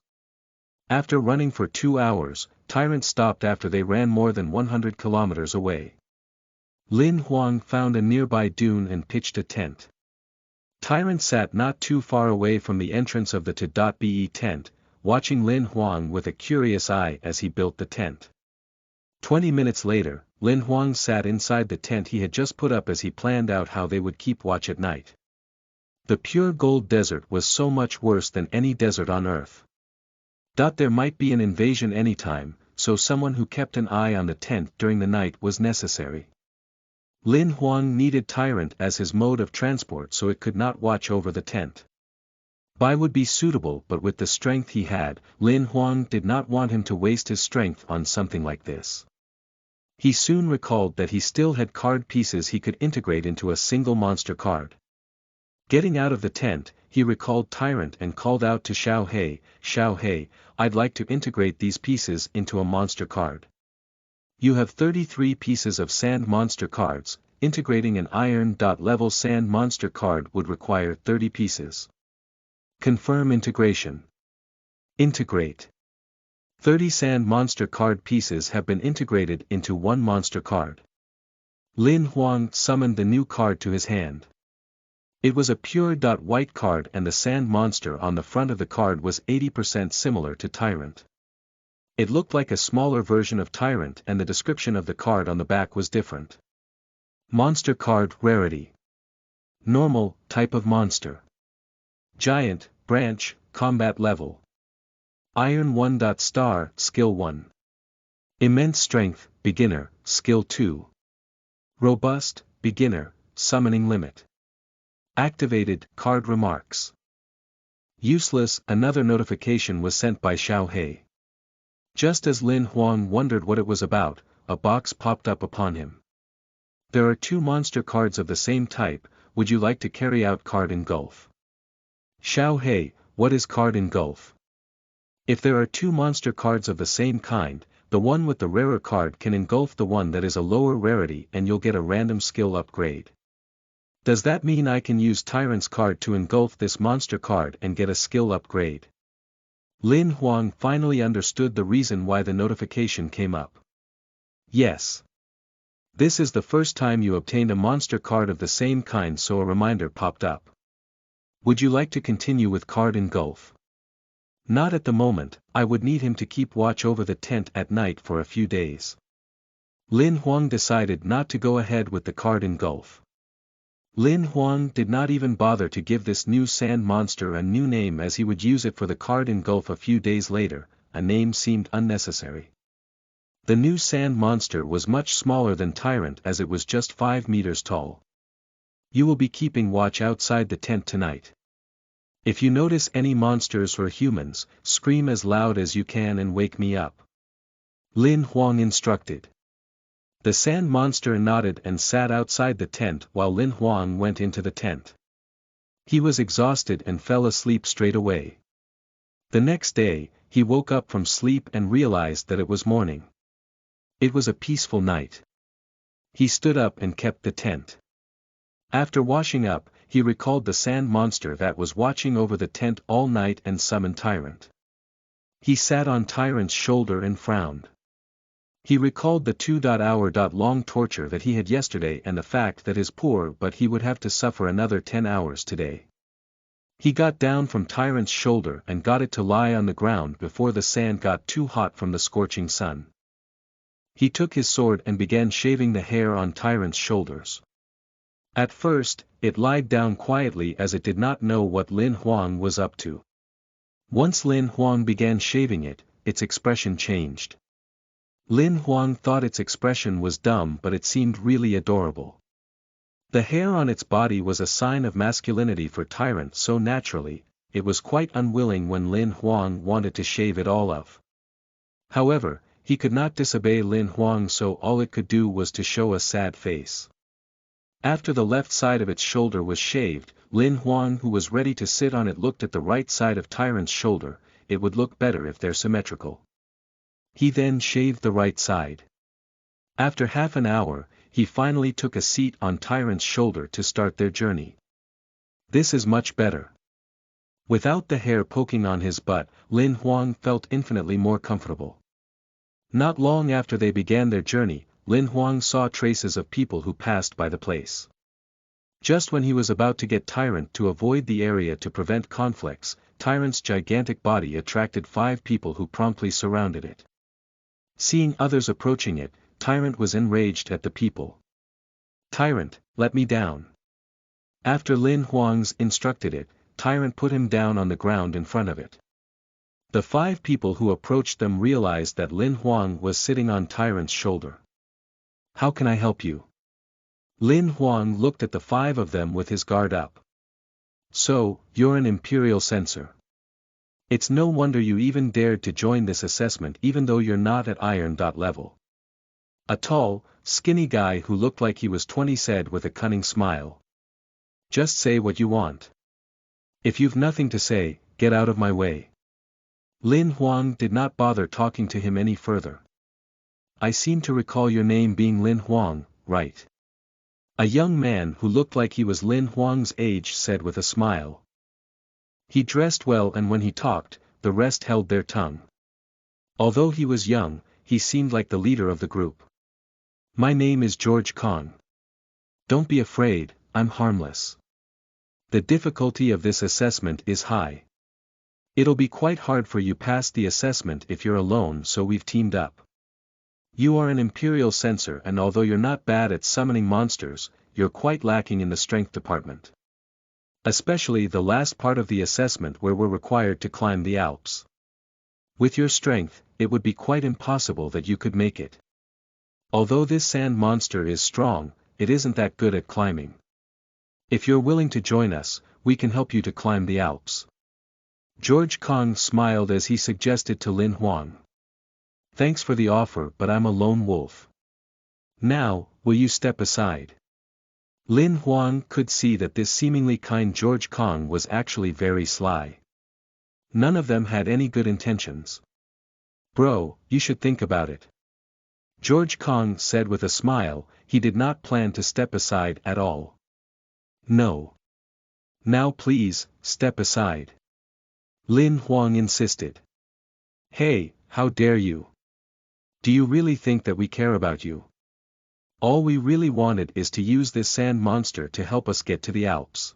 After running for 2 hours, Tyrant stopped after they ran more than 100 kilometers away. Lin Huang found a nearby dune and pitched a tent. Tyrant sat not too far away from the entrance of the T.be tent, watching Lin Huang with a curious eye as he built the tent. 20 minutes later, Lin Huang sat inside the tent he had just put up as he planned out how they would keep watch at night. The pure gold desert was so much worse than any desert on earth. There might be an invasion anytime, so someone who kept an eye on the tent during the night was necessary. Lin Huang needed Tyrant as his mode of transport so it could not watch over the tent. Bai would be suitable, but with the strength he had, Lin Huang did not want him to waste his strength on something like this. He soon recalled that he still had card pieces he could integrate into a single monster card. Getting out of the tent, he recalled Tyrant and called out to Xiao, I'd like to integrate these pieces into a monster card. You have 33 pieces of sand monster cards. Integrating an iron.level sand monster card would require 30 pieces. Confirm integration. Integrate. 30 sand monster card pieces have been integrated into one monster card. Lin Huang summoned the new card to his hand. It was a pure white card and the sand monster on the front of the card was 80% similar to Tyrant. It looked like a smaller version of Tyrant and the description of the card on the back was different. Monster card rarity. Normal, type of monster. Giant, branch, combat level. Iron 1. Star, skill 1. Immense strength, beginner, skill 2. Robust, beginner, summoning limit. Activated, card remarks. Useless. Another notification was sent by Xiao. Just as Lin Huang wondered what it was about, a box popped up upon him. There are 2 monster cards of the same type. Would you like to carry out card engulf? Xiao, what is card engulf? If there are 2 monster cards of the same kind, the one with the rarer card can engulf the one that is a lower rarity and you'll get a random skill upgrade. Does that mean I can use Tyrant's card to engulf this monster card and get a skill upgrade? Lin Huang finally understood the reason why the notification came up. Yes. This is the first time you obtained a monster card of the same kind, so a reminder popped up. Would you like to continue with card engulf? Not at the moment. I would need him to keep watch over the tent at night for a few days. Lin Huang decided not to go ahead with the card engulf. Lin Huang did not even bother to give this new sand monster a new name as he would use it for the card engulf a few days later. A name seemed unnecessary. The new sand monster was much smaller than Tyrant as it was just 5 meters tall. You will be keeping watch outside the tent tonight. If you notice any monsters or humans, scream as loud as you can and wake me up. Lin Huang instructed. The sand monster nodded and sat outside the tent while Lin Huang went into the tent. He was exhausted and fell asleep straight away. The next day, he woke up from sleep and realized that it was morning. It was a peaceful night. He stood up and kept the tent. After washing up, he recalled the sand monster that was watching over the tent all night and summoned Tyrant. He sat on Tyrant's shoulder and frowned. He recalled the 2-hour-long torture that he had yesterday and the fact that his poor but he would have to suffer another 10 hours today. He got down from Tyrant's shoulder and got it to lie on the ground before the sand got too hot from the scorching sun. He took his sword and began shaving the hair on Tyrant's shoulders. At first, it lied down quietly as it did not know what Lin Huang was up to. Once Lin Huang began shaving it, its expression changed. Lin Huang thought its expression was dumb but it seemed really adorable. The hair on its body was a sign of masculinity for Tyrant, so naturally, it was quite unwilling when Lin Huang wanted to shave it all off. However, he could not disobey Lin Huang, so all it could do was to show a sad face. After the left side of its shoulder was shaved, Lin Huang, who was ready to sit on it, looked at the right side of Tyrant's shoulder. It would look better if they're symmetrical. He then shaved the right side. After half an hour, he finally took a seat on Tyrant's shoulder to start their journey. This is much better. Without the hair poking on his butt, Lin Huang felt infinitely more comfortable. Not long after they began their journey, Lin Huang saw traces of people who passed by the place. Just when he was about to get Tyrant to avoid the area to prevent conflicts, Tyrant's gigantic body attracted 5 people who promptly surrounded it. Seeing others approaching it, Tyrant was enraged at the people. "Tyrant, let me down." After Lin Huang's instructed it, Tyrant put him down on the ground in front of it. The 5 people who approached them realized that Lin Huang was sitting on Tyrant's shoulder. "How can I help you?" Lin Huang looked at the 5 of them with his guard up. "So, you're an imperial censor. It's no wonder you even dared to join this assessment even though you're not at iron. Level." A tall, skinny guy who looked like he was 20 said with a cunning smile. "Just say what you want. If you've nothing to say, get out of my way." Lin Huang did not bother talking to him any further. "I seem to recall your name being Lin Huang, right?" A young man who looked like he was Lin Huang's age said with a smile. He dressed well, and when he talked, the rest held their tongue. Although he was young, he seemed like the leader of the group. "My name is George Kong. Don't be afraid, I'm harmless. The difficulty of this assessment is high. It'll be quite hard for you pass the assessment if you're alone, so we've teamed up. You are an imperial censor, and although you're not bad at summoning monsters, you're quite lacking in the strength department. Especially the last part of the assessment where we're required to climb the Alps. With your strength, it would be quite impossible that you could make it. Although this sand monster is strong, it isn't that good at climbing. If you're willing to join us, we can help you to climb the Alps." George Kong smiled as he suggested to Lin Huang. "Thanks for the offer, but I'm a lone wolf. Now, will you step aside?" Lin Huang could see that this seemingly kind George Kong was actually very sly. None of them had any good intentions. "Bro, you should think about it." George Kong said with a smile. He did not plan to step aside at all. "No. Now please, step aside." Lin Huang insisted. "Hey, how dare you? Do you really think that we care about you? All we really wanted is to use this sand monster to help us get to the Alps.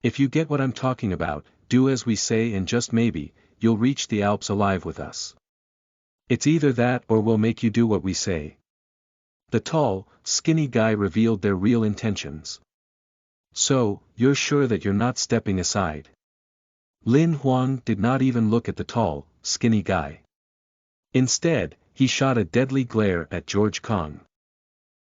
If you get what I'm talking about, do as we say and just maybe, you'll reach the Alps alive with us. It's either that or we'll make you do what we say." The tall, skinny guy revealed their real intentions. "So, you're sure that you're not stepping aside?" Lin Huang did not even look at the tall, skinny guy. Instead, he shot a deadly glare at George Kong.